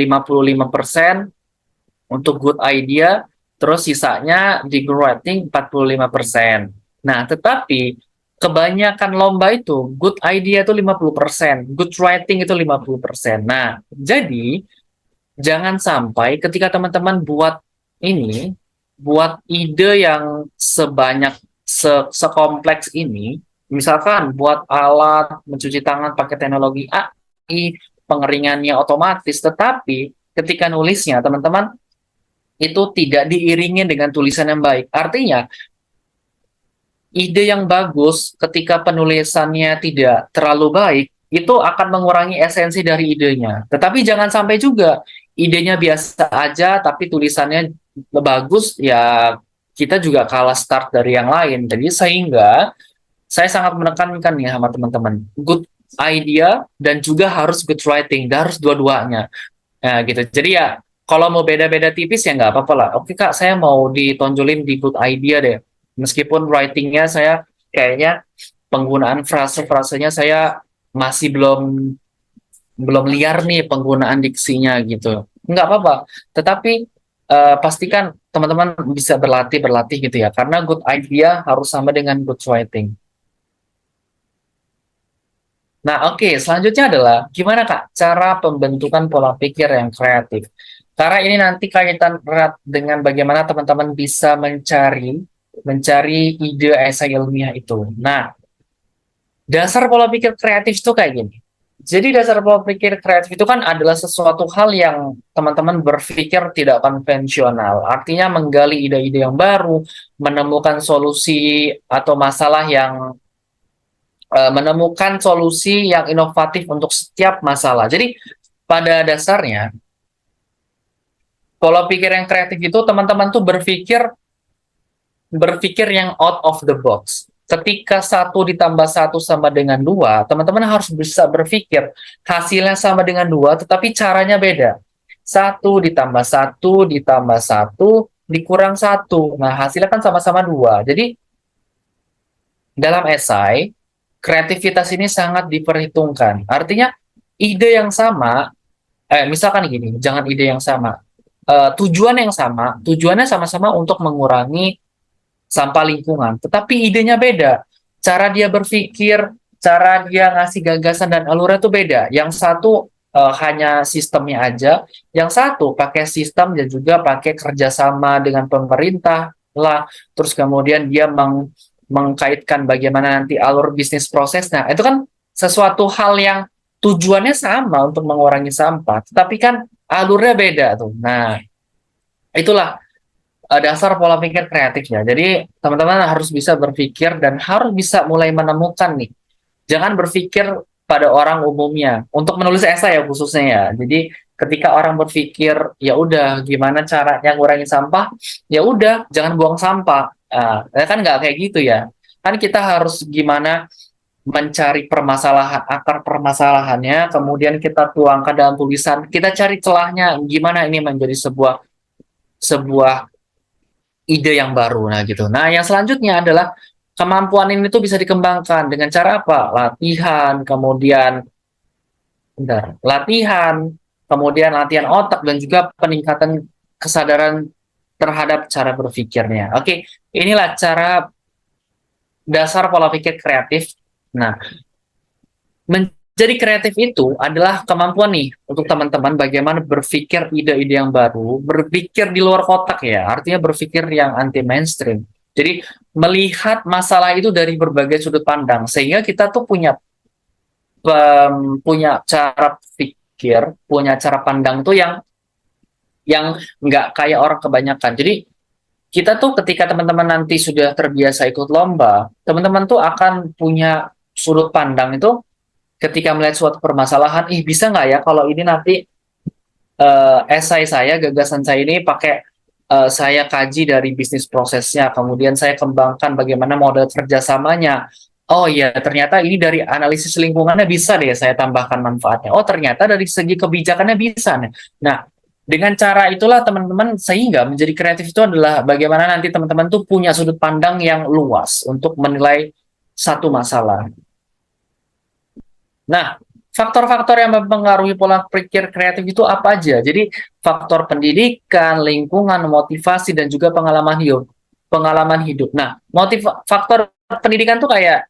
untuk good idea, terus sisanya di good writing 45%. Nah, tetapi kebanyakan lomba itu good idea itu 50%, good writing itu 50%. Nah, jadi jangan sampai ketika teman-teman buat ide yang sekompleks ini, misalkan buat alat mencuci tangan pakai teknologi AI, pengeringannya otomatis, tetapi ketika nulisnya teman-teman itu tidak diiringi dengan tulisan yang baik. Artinya, ide yang bagus ketika penulisannya tidak terlalu baik, itu akan mengurangi esensi dari idenya. Tetapi jangan sampai juga idenya biasa aja, tapi tulisannya bagus, ya kita juga kalah start dari yang lain. Jadi sehingga saya sangat menekankan nih sama teman-teman, good idea dan juga harus good writing, dan harus dua-duanya. Nah, gitu. Jadi ya, kalau mau beda-beda tipis ya nggak apa-apa lah. Oke Kak, saya mau ditonjolin di good idea deh. Meskipun writingnya saya kayaknya penggunaan frase-frasenya saya masih belum belum liar nih penggunaan diksinya gitu. Nggak apa-apa. Tetapi pastikan teman-teman bisa berlatih gitu ya. Karena good idea harus sama dengan good writing. Nah, oke, selanjutnya adalah gimana Kak cara pembentukan pola pikir yang kreatif. Karena ini nanti kaitan erat dengan bagaimana teman-teman bisa mencari ide esai ilmiah itu. Nah, dasar pola pikir kreatif itu kayak gini. Jadi dasar pola pikir kreatif itu kan adalah sesuatu hal yang teman-teman berpikir tidak konvensional. Artinya menggali ide-ide yang baru, menemukan solusi atau masalah yang menemukan solusi yang inovatif untuk setiap masalah. Jadi pada dasarnya pola pikir yang kreatif itu teman-teman tuh berpikir yang out of the box. Ketika 1 ditambah 1 sama dengan 2, teman-teman harus bisa berpikir hasilnya sama dengan 2, tetapi caranya beda. 1 ditambah 1 ditambah 1 dikurang 1. Nah, hasilnya kan sama-sama 2. Jadi, dalam esai, kreativitas ini sangat diperhitungkan. Artinya, ide yang sama, misalkan gini, jangan ide yang sama. Tujuan yang sama, tujuannya sama-sama untuk mengurangi sampah lingkungan, tetapi idenya beda. Cara dia berpikir, cara dia ngasih gagasan dan alurnya itu beda. Yang satu hanya sistemnya aja, yang satu pakai sistem dan juga pakai kerjasama dengan pemerintah lah. Terus kemudian dia mengkaitkan bagaimana nanti alur bisnis prosesnya. Itu kan sesuatu hal yang tujuannya sama untuk mengurangi sampah, tetapi kan alurnya beda tuh. Nah, itulah dasar pola pikir kreatifnya. Jadi teman-teman harus bisa berpikir dan harus bisa mulai menemukan nih. Jangan berpikir pada orang umumnya. Untuk menulis esai ya khususnya ya. Jadi ketika orang berpikir ya udah gimana caranya ngurangi sampah, ya udah jangan buang sampah. Kan nggak kayak gitu ya. Kan kita harus gimana mencari permasalahan akar permasalahannya, kemudian kita tuangkan dalam tulisan. Kita cari celahnya gimana ini menjadi sebuah sebuah ide yang baru. Nah, gitu. Nah, yang selanjutnya adalah kemampuan ini tuh bisa dikembangkan dengan cara apa? Latihan, kemudian latihan, kemudian latihan otak dan juga peningkatan kesadaran terhadap cara berpikirnya. Oke, inilah cara dasar pola pikir kreatif. Nah, menjadi kreatif itu adalah kemampuan nih untuk teman-teman bagaimana berpikir ide-ide yang baru, berpikir di luar kotak ya, artinya berpikir yang anti mainstream. Jadi melihat masalah itu dari berbagai sudut pandang, sehingga kita tuh punya cara pikir, punya cara pandang tuh yang nggak kayak orang kebanyakan. Jadi kita tuh ketika teman-teman nanti sudah terbiasa ikut lomba, teman-teman tuh akan punya sudut pandang itu ketika melihat suatu permasalahan, bisa nggak ya kalau ini nanti esai saya, gagasan saya ini pakai saya kaji dari bisnis prosesnya, kemudian saya kembangkan bagaimana model kerjasamanya. Oh iya, ternyata ini dari analisis lingkungannya bisa deh saya tambahkan manfaatnya. Oh ternyata dari segi kebijakannya bisa nih. Nah, dengan cara itulah teman-teman sehingga menjadi kreatif itu adalah bagaimana nanti teman-teman tuh punya sudut pandang yang luas untuk menilai satu masalah. Nah, faktor-faktor yang mempengaruhi pola pikir kreatif itu apa aja? Jadi, faktor pendidikan, lingkungan, motivasi, dan juga pengalaman hidup. Pengalaman hidup. Nah, faktor pendidikan tuh kayak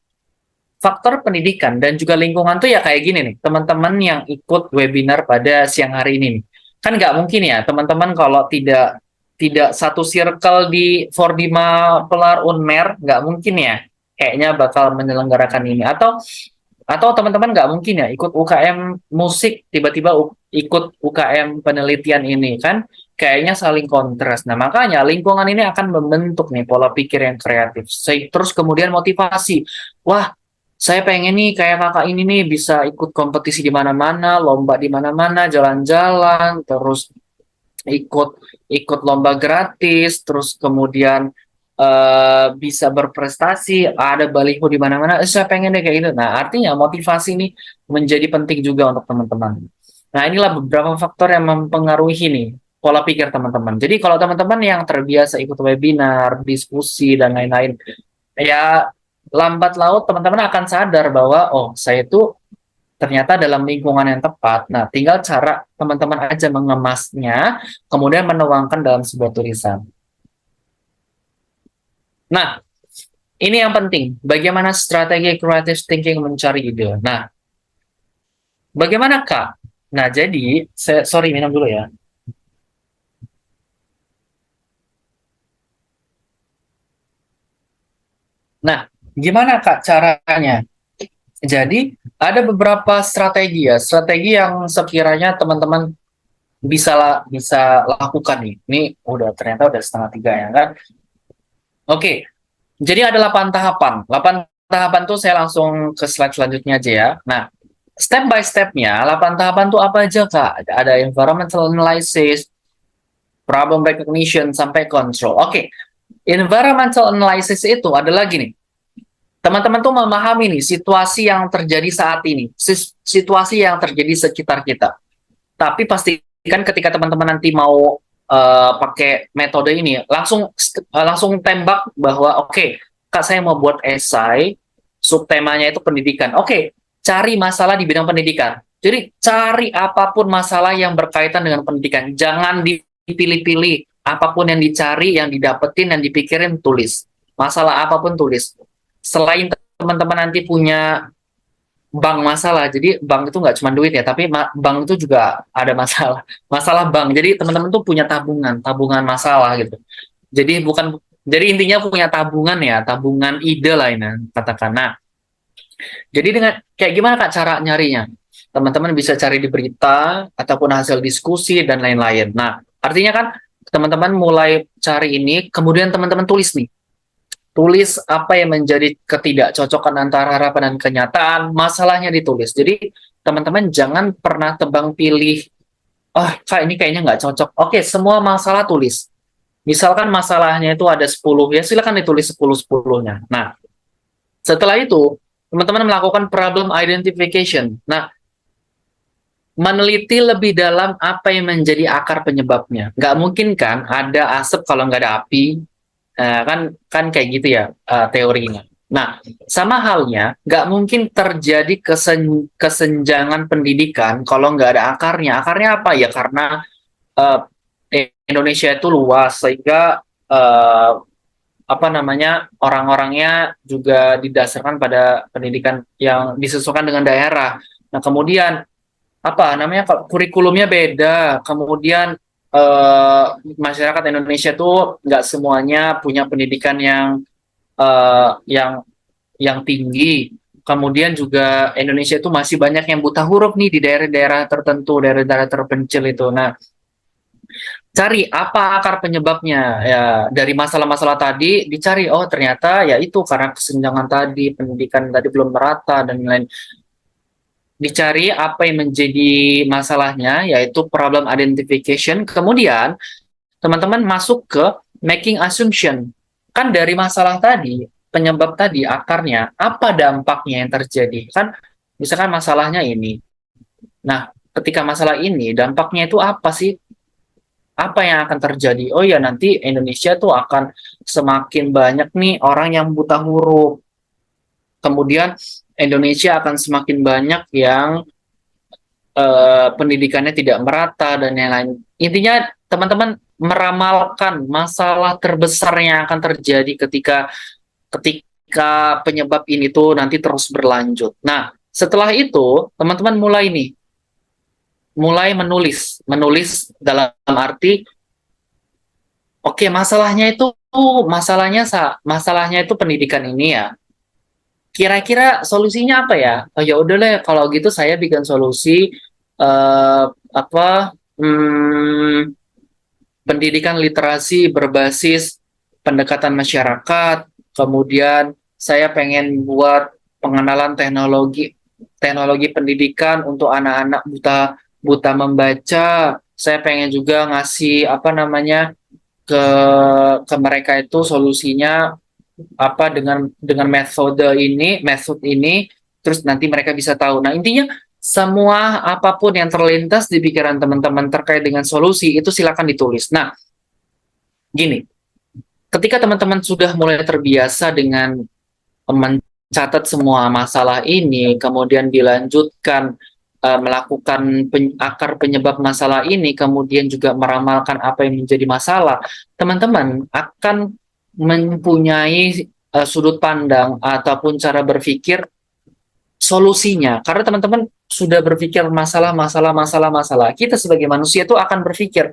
faktor pendidikan dan juga lingkungan tuh ya kayak gini nih. Teman-teman yang ikut webinar pada siang hari ini nih. Kan nggak mungkin ya, teman-teman kalau tidak tidak satu circle di Fordima Pelar Unmer, nggak mungkin ya. Kayaknya bakal menyelenggarakan ini. Atau teman-teman nggak mungkin ya ikut UKM musik tiba-tiba ikut UKM penelitian ini kan kayaknya saling kontras. Nah makanya lingkungan ini akan membentuk nih pola pikir yang kreatif. Terus kemudian motivasi. Wah saya pengen nih kayak kakak ini nih bisa ikut kompetisi di mana-mana, lomba di mana-mana, jalan-jalan, terus ikut ikut lomba gratis, terus kemudian bisa berprestasi, ada baliho di mana-mana, saya pengen deh kayak gitu. Nah, artinya motivasi ini menjadi penting juga untuk teman-teman. Nah, inilah beberapa faktor yang mempengaruhi nih pola pikir teman-teman. Jadi kalau teman-teman yang terbiasa ikut webinar, diskusi dan lain-lain, ya lambat laut teman-teman akan sadar bahwa oh, saya itu ternyata dalam lingkungan yang tepat. Nah, tinggal cara teman-teman aja mengemasnya, kemudian menuangkan dalam sebuah tulisan. Nah, ini yang penting. Bagaimana strategi creative thinking mencari ide? Nah, bagaimana Kak? Nah, jadi, sorry, minum dulu ya. Nah, gimana Kak caranya? Jadi, ada beberapa strategi ya, strategi yang sekiranya teman-teman bisa lakukan nih. Ini udah ternyata udah setengah tiga ya kan? Oke, jadi ada 8 tahapan. 8 tahapan tuh saya langsung ke slide selanjutnya aja ya. Nah, step by step-nya, 8 tahapan tuh apa aja, Kak? Ada environmental analysis, problem recognition, sampai control. Oke, environmental analysis itu adalah gini. Teman-teman tuh memahami nih situasi yang terjadi saat ini, situasi yang terjadi sekitar kita. Tapi pastikan ketika teman-teman nanti mau pakai metode ini, langsung tembak bahwa oke, Kak saya mau buat esai, subtemanya itu pendidikan. Oke, cari masalah di bidang pendidikan. Jadi cari apapun masalah yang berkaitan dengan pendidikan. Jangan dipilih-pilih. Apapun yang dicari, yang didapetin, yang dipikirin, tulis. Masalah apapun tulis. Selain teman-teman nanti punya bank masalah. Jadi bank itu nggak cuma duit ya, tapi bank itu juga ada masalah. Masalah bank. Jadi teman-teman tuh punya tabungan, tabungan masalah gitu. Jadi intinya punya tabungan ya, tabungan ide lah ini katakan. Nah, jadi dengan kayak gimana Kak cara nyarinya? Teman-teman bisa cari di berita ataupun hasil diskusi dan lain-lain. Nah, artinya kan teman-teman mulai cari ini, kemudian teman-teman tulis nih. Tulis apa yang menjadi ketidakcocokan antara harapan dan kenyataan, masalahnya ditulis. Jadi teman-teman jangan pernah tebang pilih, oh Kak ini kayaknya nggak cocok. Oke, semua masalah tulis. Misalkan masalahnya itu ada 10, ya silakan ditulis 10-10-nya. Nah, setelah itu, teman-teman melakukan problem identification. Nah, meneliti lebih dalam apa yang menjadi akar penyebabnya. Nggak mungkin kan ada asap kalau nggak ada api, kan kayak gitu ya teorinya. Nah, sama halnya, nggak mungkin terjadi kesenjangan pendidikan kalau nggak ada akarnya. Akarnya apa ya? Karena uh, Indonesia itu luas sehingga apa namanya orang-orangnya juga didasarkan pada pendidikan yang disesuaikan dengan daerah. Nah, kemudian apa namanya kalau kurikulumnya beda, kemudian eh, masyarakat Indonesia tuh nggak semuanya punya pendidikan yang tinggi. Kemudian juga Indonesia itu masih banyak yang buta huruf nih di daerah-daerah tertentu, daerah-daerah terpencil itu. Nah, cari apa akar penyebabnya ya dari masalah-masalah tadi dicari, oh ternyata ya itu karena kesenjangan tadi, pendidikan tadi belum merata dan lain-lain. Dicari apa yang menjadi masalahnya, yaitu problem identification. Kemudian teman-teman masuk ke making assumption. Kan dari masalah tadi, penyebab tadi, akarnya, apa dampaknya yang terjadi? Kan misalkan masalahnya ini. Nah, ketika masalah ini, dampaknya itu apa sih? Apa yang akan terjadi? Oh ya, nanti Indonesia tuh akan semakin banyak nih orang yang buta huruf. Kemudian Indonesia akan semakin banyak yang pendidikannya tidak merata dan yang lain. Intinya teman-teman meramalkan masalah terbesar yang akan terjadi ketika penyebab ini tuh nanti terus berlanjut. Nah, setelah itu teman-teman mulai menulis dalam arti oke, masalahnya itu pendidikan ini ya. Kira-kira solusinya apa ya? Oh ya udah deh, kalau gitu saya bikin solusi apa pendidikan literasi berbasis pendekatan masyarakat. Kemudian saya pengen buat pengenalan teknologi teknologi pendidikan untuk anak-anak buta buta membaca. Saya pengen juga ngasih apa namanya ke mereka itu solusinya apa dengan metode ini terus nanti mereka bisa tahu. Nah, intinya semua apapun yang terlintas di pikiran teman-teman terkait dengan solusi itu silakan ditulis. Nah, gini, ketika teman-teman sudah mulai terbiasa dengan mencatat semua masalah ini, kemudian dilanjutkan melakukan akar penyebab masalah ini, kemudian juga meramalkan apa yang menjadi masalah, teman-teman akan mempunyai sudut pandang ataupun cara berpikir solusinya. Karena teman-teman sudah berpikir masalah. Kita sebagai manusia itu akan berpikir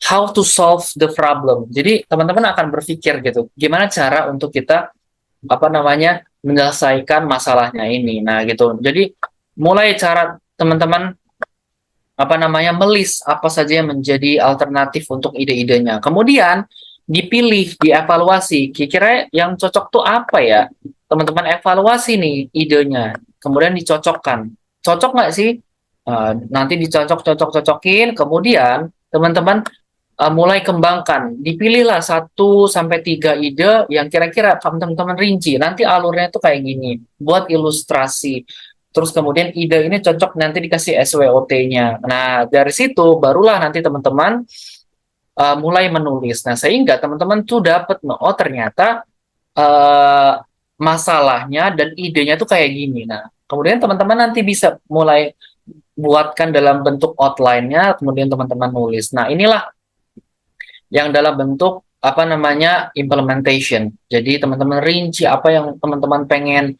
how to solve the problem. Jadi teman-teman akan berpikir gitu, gimana cara untuk kita apa namanya menyelesaikan masalahnya ini. Nah, gitu. Jadi mulai cara teman-teman apa namanya melis apa saja yang menjadi alternatif untuk ide-idenya. Kemudian dipilih, dievaluasi. Kira-kira yang cocok tuh apa ya? Teman-teman evaluasi nih idenya. Kemudian dicocokkan. Cocok nggak sih? Nanti dicocok-cocokin. Kemudian teman-teman mulai kembangkan. Dipilihlah 1 sampai 3 ide yang kira-kira teman-teman rinci. Nanti alurnya tuh kayak gini. Buat ilustrasi. Terus kemudian ide ini cocok nanti dikasih SWOT-nya. Nah, dari situ barulah nanti teman-teman mulai menulis. Nah, sehingga teman-teman tuh dapat, oh ternyata uh, masalahnya dan idenya tuh kayak gini. Nah, kemudian teman-teman nanti bisa mulai buatkan dalam bentuk outline-nya, kemudian teman-teman nulis. Nah, inilah yang dalam bentuk apa namanya implementation. Jadi teman-teman rinci apa yang teman-teman pengen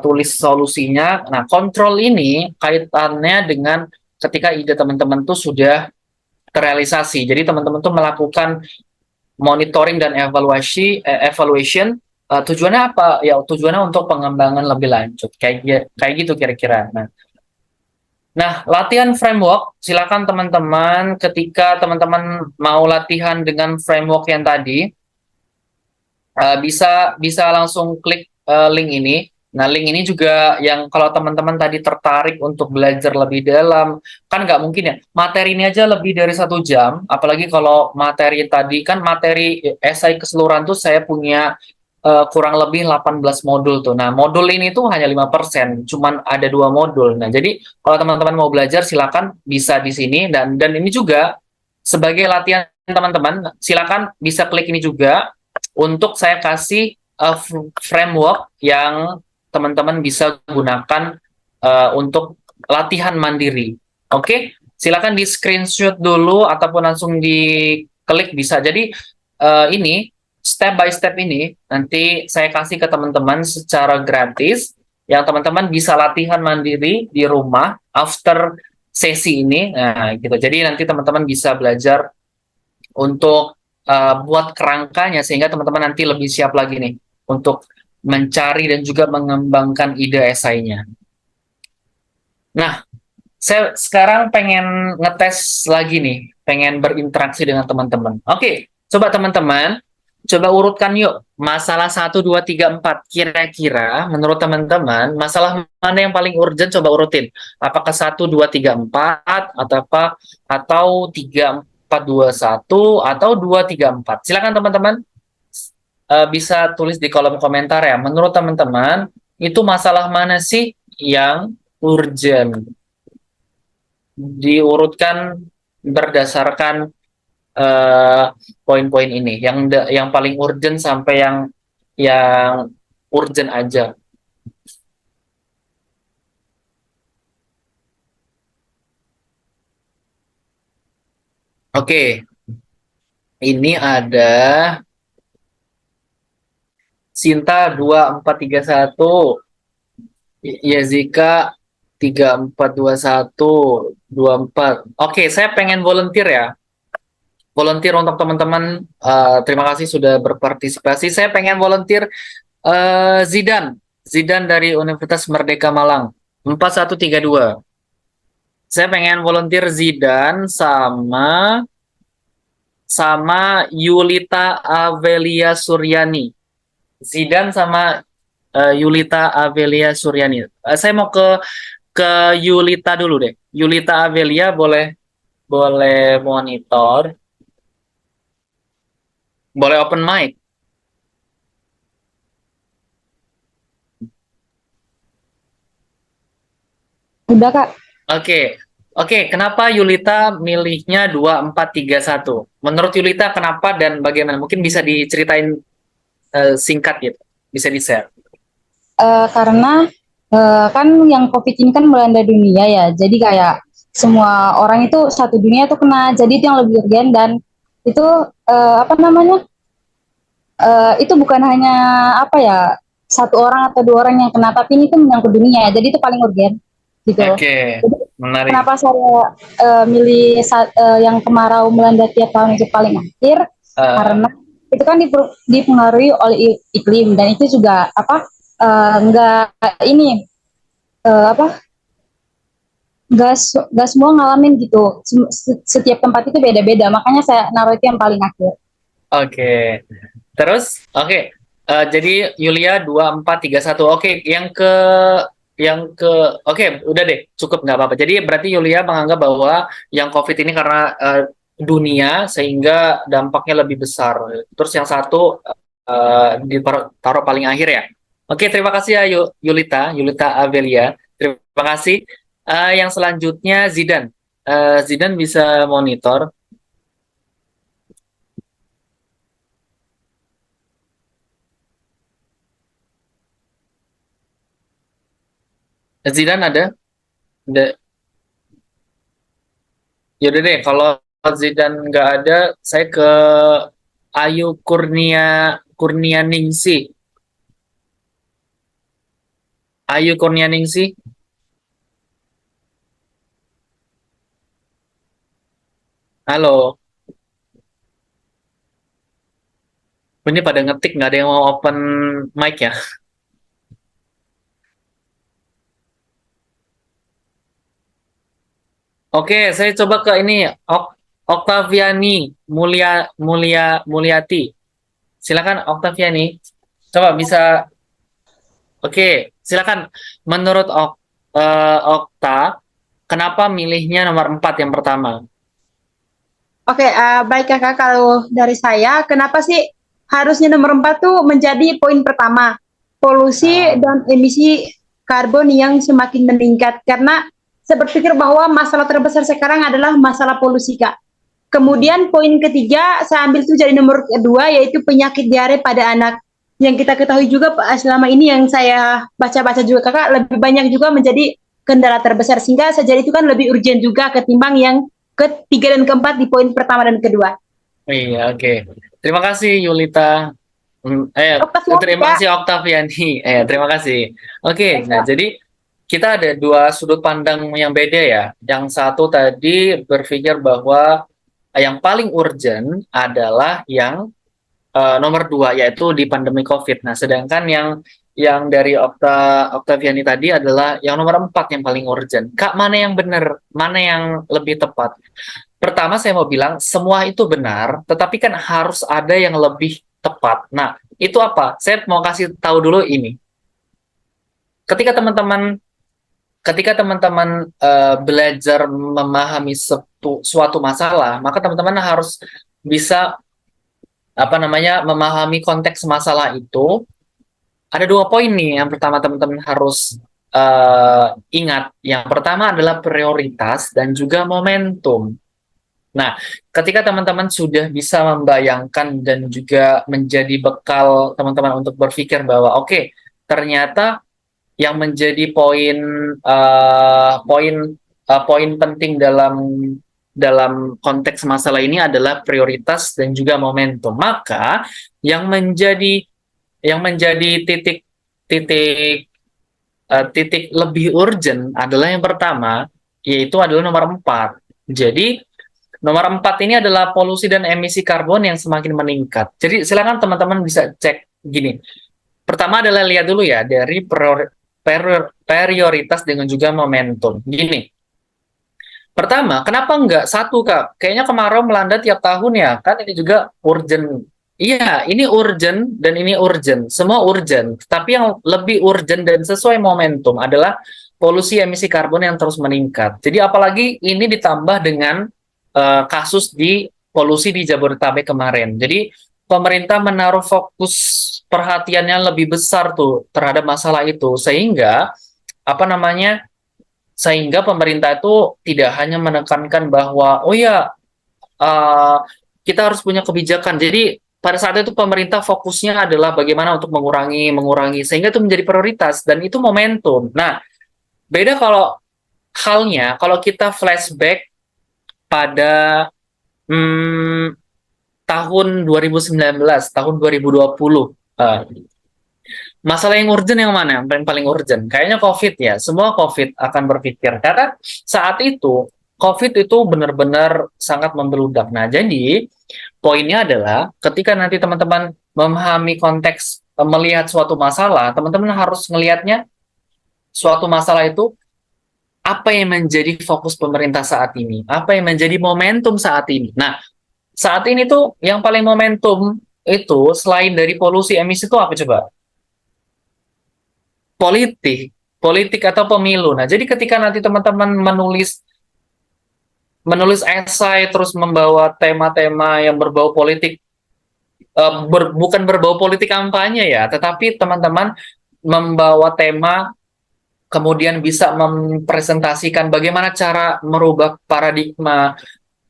tulis solusinya. Nah, kontrol ini kaitannya dengan ketika ide teman-teman tuh sudah terrealisasi. Jadi teman-teman tuh melakukan monitoring dan evaluation. Tujuannya apa? Ya tujuannya untuk pengembangan lebih lanjut. Kayak gitu kira-kira. Nah, latihan framework, silakan teman-teman ketika teman-teman mau latihan dengan framework yang tadi, bisa langsung klik link ini. Nah, link ini juga yang kalau teman-teman tadi tertarik untuk belajar lebih dalam, kan nggak mungkin ya, materi ini aja lebih dari 1 jam, apalagi kalau materi tadi, kan materi esai keseluruhan tuh saya punya kurang lebih 18 modul tuh. Nah, modul ini tuh hanya 5%, cuman ada 2 modul. Nah, jadi kalau teman-teman mau belajar, silakan bisa di sini, dan ini juga sebagai latihan teman-teman, silakan bisa klik ini juga, untuk saya kasih framework yang teman-teman bisa gunakan untuk latihan mandiri. Oke, silakan di screenshot dulu ataupun langsung diklik bisa. Jadi ini step by step ini nanti saya kasih ke teman-teman secara gratis yang teman-teman bisa latihan mandiri di rumah after sesi ini. Nah, gitu. Jadi nanti teman-teman bisa belajar untuk buat kerangkanya sehingga teman-teman nanti lebih siap lagi nih untuk mencari dan juga mengembangkan ide esainya. Nah, saya sekarang pengen ngetes lagi nih, pengen berinteraksi dengan teman-teman. Oke, coba teman-teman, coba urutkan yuk masalah 1, 2, 3, 4. Kira-kira menurut teman-teman, masalah mana yang paling urgent coba urutin. Apakah 1, 2, 3, 4 atau apa atau 3, 4, 2, 1 atau 2, 3, 4. Silakan teman-teman bisa tulis di kolom komentar ya. Menurut teman-teman, itu masalah mana sih yang urgent? Diurutkan berdasarkan poin-poin ini yang paling urgent sampai yang urgent aja. Oke, ini ada Sinta 2431, Yazika 342124. Oke, saya pengen volunteer ya. Volunteer untuk teman-teman. Terima kasih sudah berpartisipasi. Saya pengen volunteer Zidan. Zidan dari Universitas Merdeka Malang. 4132. Saya pengen volunteer Zidan sama Yulita Avelia Suryani. Zidan sama Yulita Avelia Suryani. Saya mau ke Yulita dulu deh. Yulita Avelia boleh boleh monitor, boleh open mic. Udah Kak. Oke. Oke, kenapa Yulita milihnya 2431? Menurut Yulita kenapa dan bagaimana? Mungkin bisa diceritain singkat gitu. Bisa di-share. Karena kan yang COVID ini kan melanda dunia ya, jadi kayak semua orang itu satu dunia itu kena, jadi itu yang lebih urgent dan itu apa namanya, itu bukan hanya apa ya, satu orang atau dua orang yang kena, tapi ini tuh menyangkut dunia, jadi itu paling urgent gitu. Oke, Jadi menarik. kenapa saya milih yang kemarau melanda tiap tahun itu paling akhir, Eh, karena itu kan dipengaruhi oleh iklim dan itu juga apa, enggak ini, apa, gas semua ngalamin gitu. Setiap tempat itu beda-beda, makanya saya naruh itu yang paling akhir. Oke. Terus, oke. Jadi Yulia 2431. Oke, oke, udah deh, cukup nggak apa-apa. Jadi berarti Yulia menganggap bahwa yang COVID ini karena dunia sehingga dampaknya lebih besar. Terus yang satu ditaruh paling akhir ya. Oke, terima kasih ya Yulita Avelia. Terima kasih. Yang selanjutnya Zidan. Zidan bisa monitor. Zidan ada? Yaudah deh, kalau Zidane nggak ada, saya ke Ayu Kurnianingsi. Ayu Kurnianingsi, halo. Ini pada ngetik, nggak ada yang mau open mic ya? Oke, saya coba ke ini, Oktaviani Mulyati. Silakan Oktaviani. Coba bisa, oke, silakan. Menurut Okta, kenapa milihnya nomor 4 yang pertama? Oke, baik Kakak, kalau dari saya, kenapa sih harusnya nomor 4 tuh menjadi poin pertama? Polusi dan emisi karbon yang semakin meningkat. Karena saya berpikir bahwa masalah terbesar sekarang adalah masalah polusi, Kak. Kemudian poin ketiga saya ambil itu jadi nomor kedua, yaitu penyakit diare pada anak. Yang kita ketahui juga selama ini yang saya baca-baca juga kakak, lebih banyak juga menjadi kendala terbesar, sehingga saja itu kan lebih urgent juga ketimbang yang ketiga dan keempat di poin pertama dan kedua. Iya, oke. Terima kasih Yulita. Terima Ya, kasih Oktaviani. Terima kasih. Oke, nah Kak. jadi kita ada dua sudut pandang yang beda ya. Yang satu tadi berpikir bahwa yang paling urgent adalah yang nomor dua, yaitu di pandemi COVID. Nah, sedangkan yang dari Oktaviani tadi adalah yang nomor empat yang paling urgent. Kak, mana yang benar? Mana yang lebih tepat? Pertama, saya mau bilang semua itu benar, tetapi kan harus ada yang lebih tepat. Nah, itu apa? Saya mau kasih tahu dulu ini. Ketika teman-teman belajar memahami suatu masalah, maka teman-teman harus bisa memahami konteks masalah itu. Ada dua poin nih. Yang pertama teman-teman harus ingat. Yang pertama adalah prioritas dan juga momentum. Nah, ketika teman-teman sudah bisa membayangkan dan juga menjadi bekal teman-teman untuk berpikir bahwa oke, ternyata yang menjadi poin penting dalam konteks masalah ini adalah prioritas dan juga momentum. Maka yang menjadi titik titik titik lebih urgent adalah yang pertama, yaitu adalah nomor 4. Jadi nomor 4 ini adalah polusi dan emisi karbon yang semakin meningkat. Jadi silakan teman-teman bisa cek gini. Pertama adalah lihat dulu ya dari prioritas dengan juga momentum. Gini. Pertama, kenapa enggak satu, Kak? Kayaknya kemarau melanda tiap tahun ya. Kan ini juga urgent. Iya, ini urgent dan ini urgent. Semua urgent. Tapi yang lebih urgent dan sesuai momentum adalah polusi emisi karbon yang terus meningkat. Jadi apalagi ini ditambah dengan kasus di polusi di Jabodetabek kemarin. Jadi pemerintah menaruh fokus perhatiannya lebih besar tuh terhadap masalah itu, sehingga sehingga pemerintah itu tidak hanya menekankan bahwa oh ya uh, kita harus punya kebijakan. Jadi pada saat itu pemerintah fokusnya adalah bagaimana untuk mengurangi sehingga itu menjadi prioritas dan itu momentum. Nah, beda kalau kita flashback pada tahun 2019, tahun 2020. Masalah yang urgent yang mana? Yang paling urgent? Kayaknya COVID ya. Semua COVID akan berpikir. Karena saat itu, COVID itu benar-benar sangat membeludak. Nah, jadi poinnya adalah ketika nanti teman-teman memahami konteks melihat suatu masalah, teman-teman harus melihatnya suatu masalah itu apa yang menjadi fokus pemerintah saat ini, apa yang menjadi momentum saat ini. Nah, saat ini tuh yang paling momentum itu selain dari polusi emisi itu apa coba? Politik atau pemilu. Nah, jadi ketika nanti teman-teman menulis esai terus membawa tema-tema yang berbau politik, bukan berbau politik kampanye ya, tetapi teman-teman membawa tema kemudian bisa mempresentasikan bagaimana cara merubah paradigma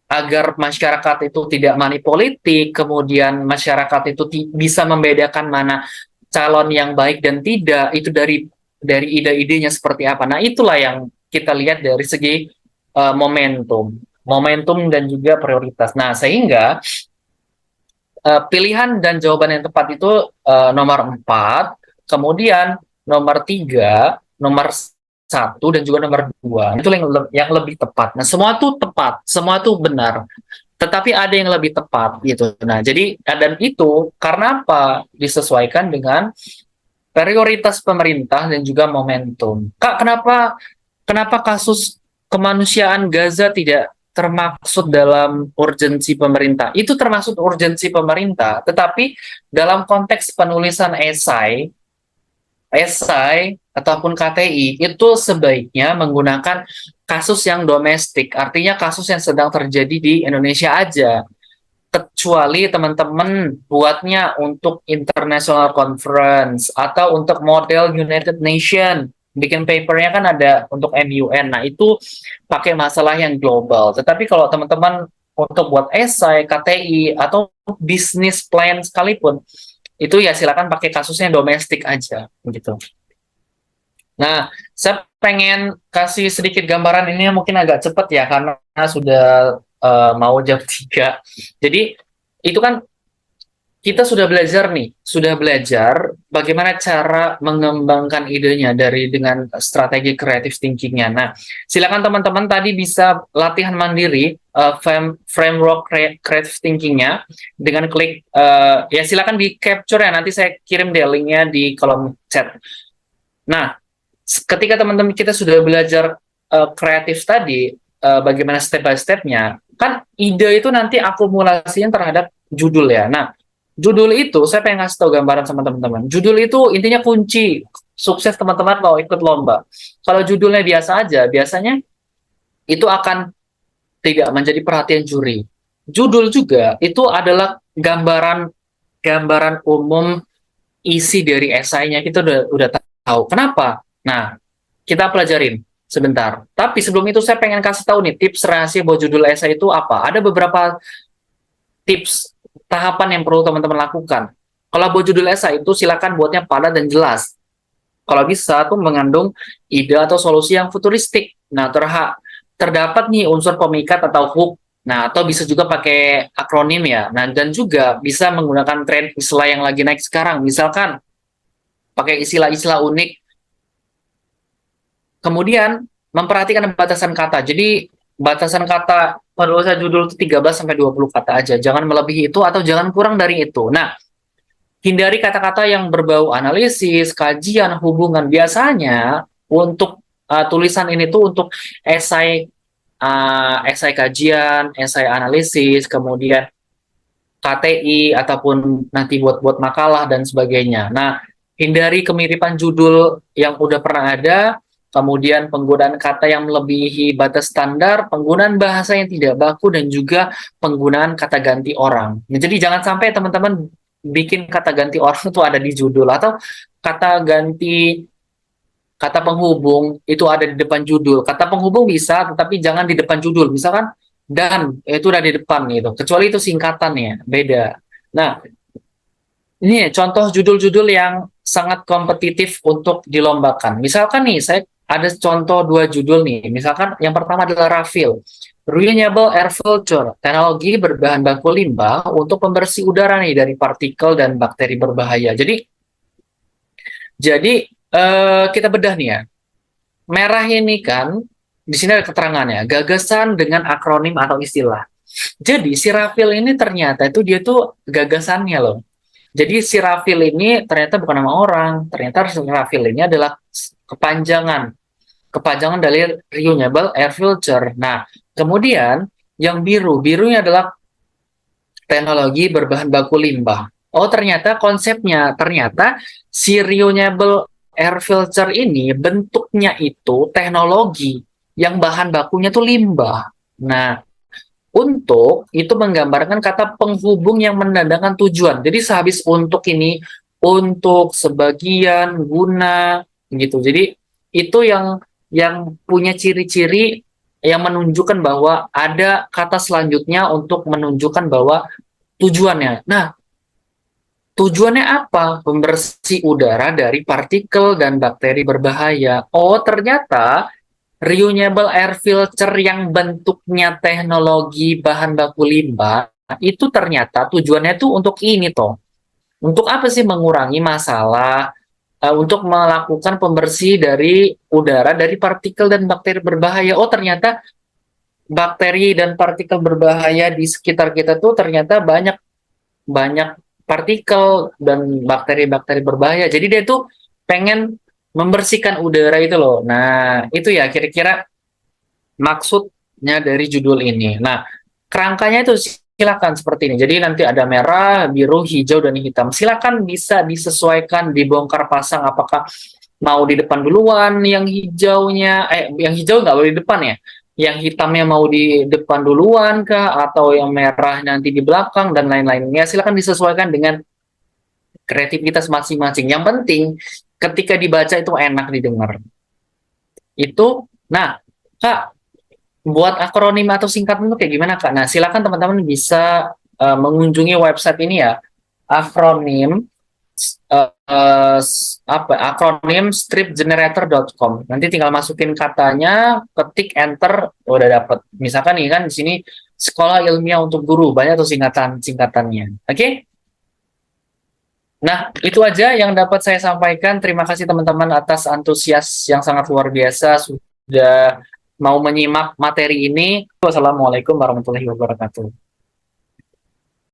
agar masyarakat itu tidak money politik, kemudian masyarakat itu bisa membedakan mana calon yang baik dan tidak, itu dari ide-idenya seperti apa. Nah, itulah yang kita lihat dari segi momentum dan juga prioritas. Nah, sehingga pilihan dan jawaban yang tepat itu nomor 4, kemudian nomor 3, nomor 1 dan juga nomor 2. Itu yang lebih tepat. Nah, semua itu tepat, semua itu benar. Tetapi ada yang lebih tepat gitu. Nah, jadi dan itu karena apa? Disesuaikan dengan prioritas pemerintah dan juga momentum. Kak, kenapa kasus kemanusiaan Gaza tidak termaksud dalam urgensi pemerintah? Itu termasuk urgensi pemerintah, tetapi dalam konteks penulisan esai ataupun KTI itu sebaiknya menggunakan kasus yang domestik, artinya kasus yang sedang terjadi di Indonesia aja. Kecuali teman-teman buatnya untuk international conference atau untuk model United Nation, bikin papernya kan ada untuk MUN. Nah, itu pakai masalah yang global. Tetapi kalau teman-teman untuk buat esai, KTI, atau bisnis plan sekalipun, itu ya silakan pakai kasusnya domestik aja gitu. Nah, saya pengen kasih sedikit gambaran ini mungkin agak cepat ya karena sudah mau jam 3. Jadi itu kan kita sudah belajar nih, sudah belajar bagaimana cara mengembangkan idenya dengan strategi creative thinking-nya. Nah, silakan teman-teman tadi bisa latihan mandiri framework creative thinking-nya dengan klik ya silakan di capture ya, nanti saya kirim deh link-nya di kolom chat. Nah, ketika teman-teman kita sudah belajar kreatif tadi, bagaimana step by step-nya, kan ide itu nanti akumulasinya terhadap judul ya. Nah, judul itu saya pengen ngasih tahu gambaran sama teman-teman. Judul itu intinya kunci sukses teman-teman mau ikut lomba. Kalau judulnya biasa aja, biasanya itu akan tidak menjadi perhatian juri. Judul juga itu adalah gambaran umum isi dari esainya, kita udah tahu. Kenapa? Nah, kita pelajarin sebentar. Tapi sebelum itu saya pengen kasih tahu nih tips rahasia buat judul esai itu apa. Ada beberapa tips tahapan yang perlu teman-teman lakukan. Kalau buat judul esai itu silakan buatnya padat dan jelas. Kalau bisa tuh mengandung ide atau solusi yang futuristik. Nah, terdapat nih unsur pemikat atau hook. Nah, atau bisa juga pakai akronim ya. Nah, dan juga bisa menggunakan tren istilah yang lagi naik sekarang. Misalkan pakai istilah-istilah unik. Kemudian memperhatikan batasan kata. Jadi batasan kata penulisan judul itu 13 sampai 20 kata aja. Jangan melebihi itu atau jangan kurang dari itu. Nah, hindari kata-kata yang berbau analisis, kajian, hubungan. Biasanya untuk tulisan ini tuh untuk esai esai kajian, esai analisis, kemudian KTI ataupun nanti buat makalah dan sebagainya. Nah, hindari kemiripan judul yang udah pernah ada, kemudian penggunaan kata yang melebihi batas standar, penggunaan bahasa yang tidak baku, dan juga penggunaan kata ganti orang. Ya, jadi jangan sampai teman-teman bikin kata ganti orang itu ada di judul, atau kata ganti kata penghubung itu ada di depan judul. Kata penghubung bisa, tetapi jangan di depan judul. Misalkan dan itu udah di depan gitu. Kecuali itu singkatannya, beda. Nah, ini contoh judul-judul yang sangat kompetitif untuk dilombakan. Misalkan nih, saya ada contoh 2 judul nih. Misalkan yang pertama adalah RAFIL, Renewable Air Filter, teknologi berbahan baku limbah untuk pembersih udara nih dari partikel dan bakteri berbahaya. Jadi kita bedah nih ya. Merah ini kan, di sini ada keterangannya, gagasan dengan akronim atau istilah. Jadi si RAFIL ini ternyata itu dia tuh gagasannya loh. Jadi si RAFIL ini ternyata bukan nama orang, ternyata RAFIL ini adalah kepanjangan dari Renewable Air Filter. Nah, kemudian yang birunya adalah teknologi berbahan baku limbah. Oh, ternyata konsepnya, ternyata si Renewable Air Filter ini bentuknya itu teknologi yang bahan bakunya tuh limbah. Nah, untuk itu menggambarkan kata penghubung yang menandakan tujuan. Jadi sehabis untuk ini, untuk, sebagian, guna, gitu. Jadi itu yang punya ciri-ciri yang menunjukkan bahwa ada kata selanjutnya untuk menunjukkan bahwa tujuannya. Nah, tujuannya apa? Pembersih udara dari partikel dan bakteri berbahaya. Oh, ternyata renewable air filter yang bentuknya teknologi bahan baku limbah itu ternyata tujuannya tuh untuk ini toh. Untuk apa sih? Mengurangi masalah, untuk melakukan pembersih dari udara dari partikel dan bakteri berbahaya. Oh, ternyata bakteri dan partikel berbahaya di sekitar kita tuh ternyata banyak banyak partikel dan bakteri-bakteri berbahaya. Jadi dia tuh pengen membersihkan udara itu loh. Nah, itu ya kira-kira maksudnya dari judul ini. Nah, kerangkanya itu silakan seperti ini. Jadi nanti ada merah, biru, hijau, dan hitam. Silakan bisa disesuaikan, dibongkar pasang apakah mau di depan duluan yang hijaunya, yang hijau nggak boleh di depan ya. Yang hitamnya mau di depan duluan kah, atau yang merah nanti di belakang, dan lain-lain. Ya, silakan disesuaikan dengan kreativitas masing-masing. Yang penting, ketika dibaca itu enak didengar. Itu, nah, Kak, buat akronim atau singkatan itu kayak gimana Kak? Nah, silakan teman-teman bisa mengunjungi website ini ya, akronim akronim stripgenerator.com. Nanti tinggal masukin katanya, ketik enter, udah dapet. Misalkan nih kan di sini Sekolah Ilmiah untuk Guru, banyak tuh singkatannya. Oke? Nah, itu aja yang dapat saya sampaikan. Terima kasih teman-teman atas antusias yang sangat luar biasa sudah mau menyimak materi ini. Wassalamualaikum warahmatullahi wabarakatuh.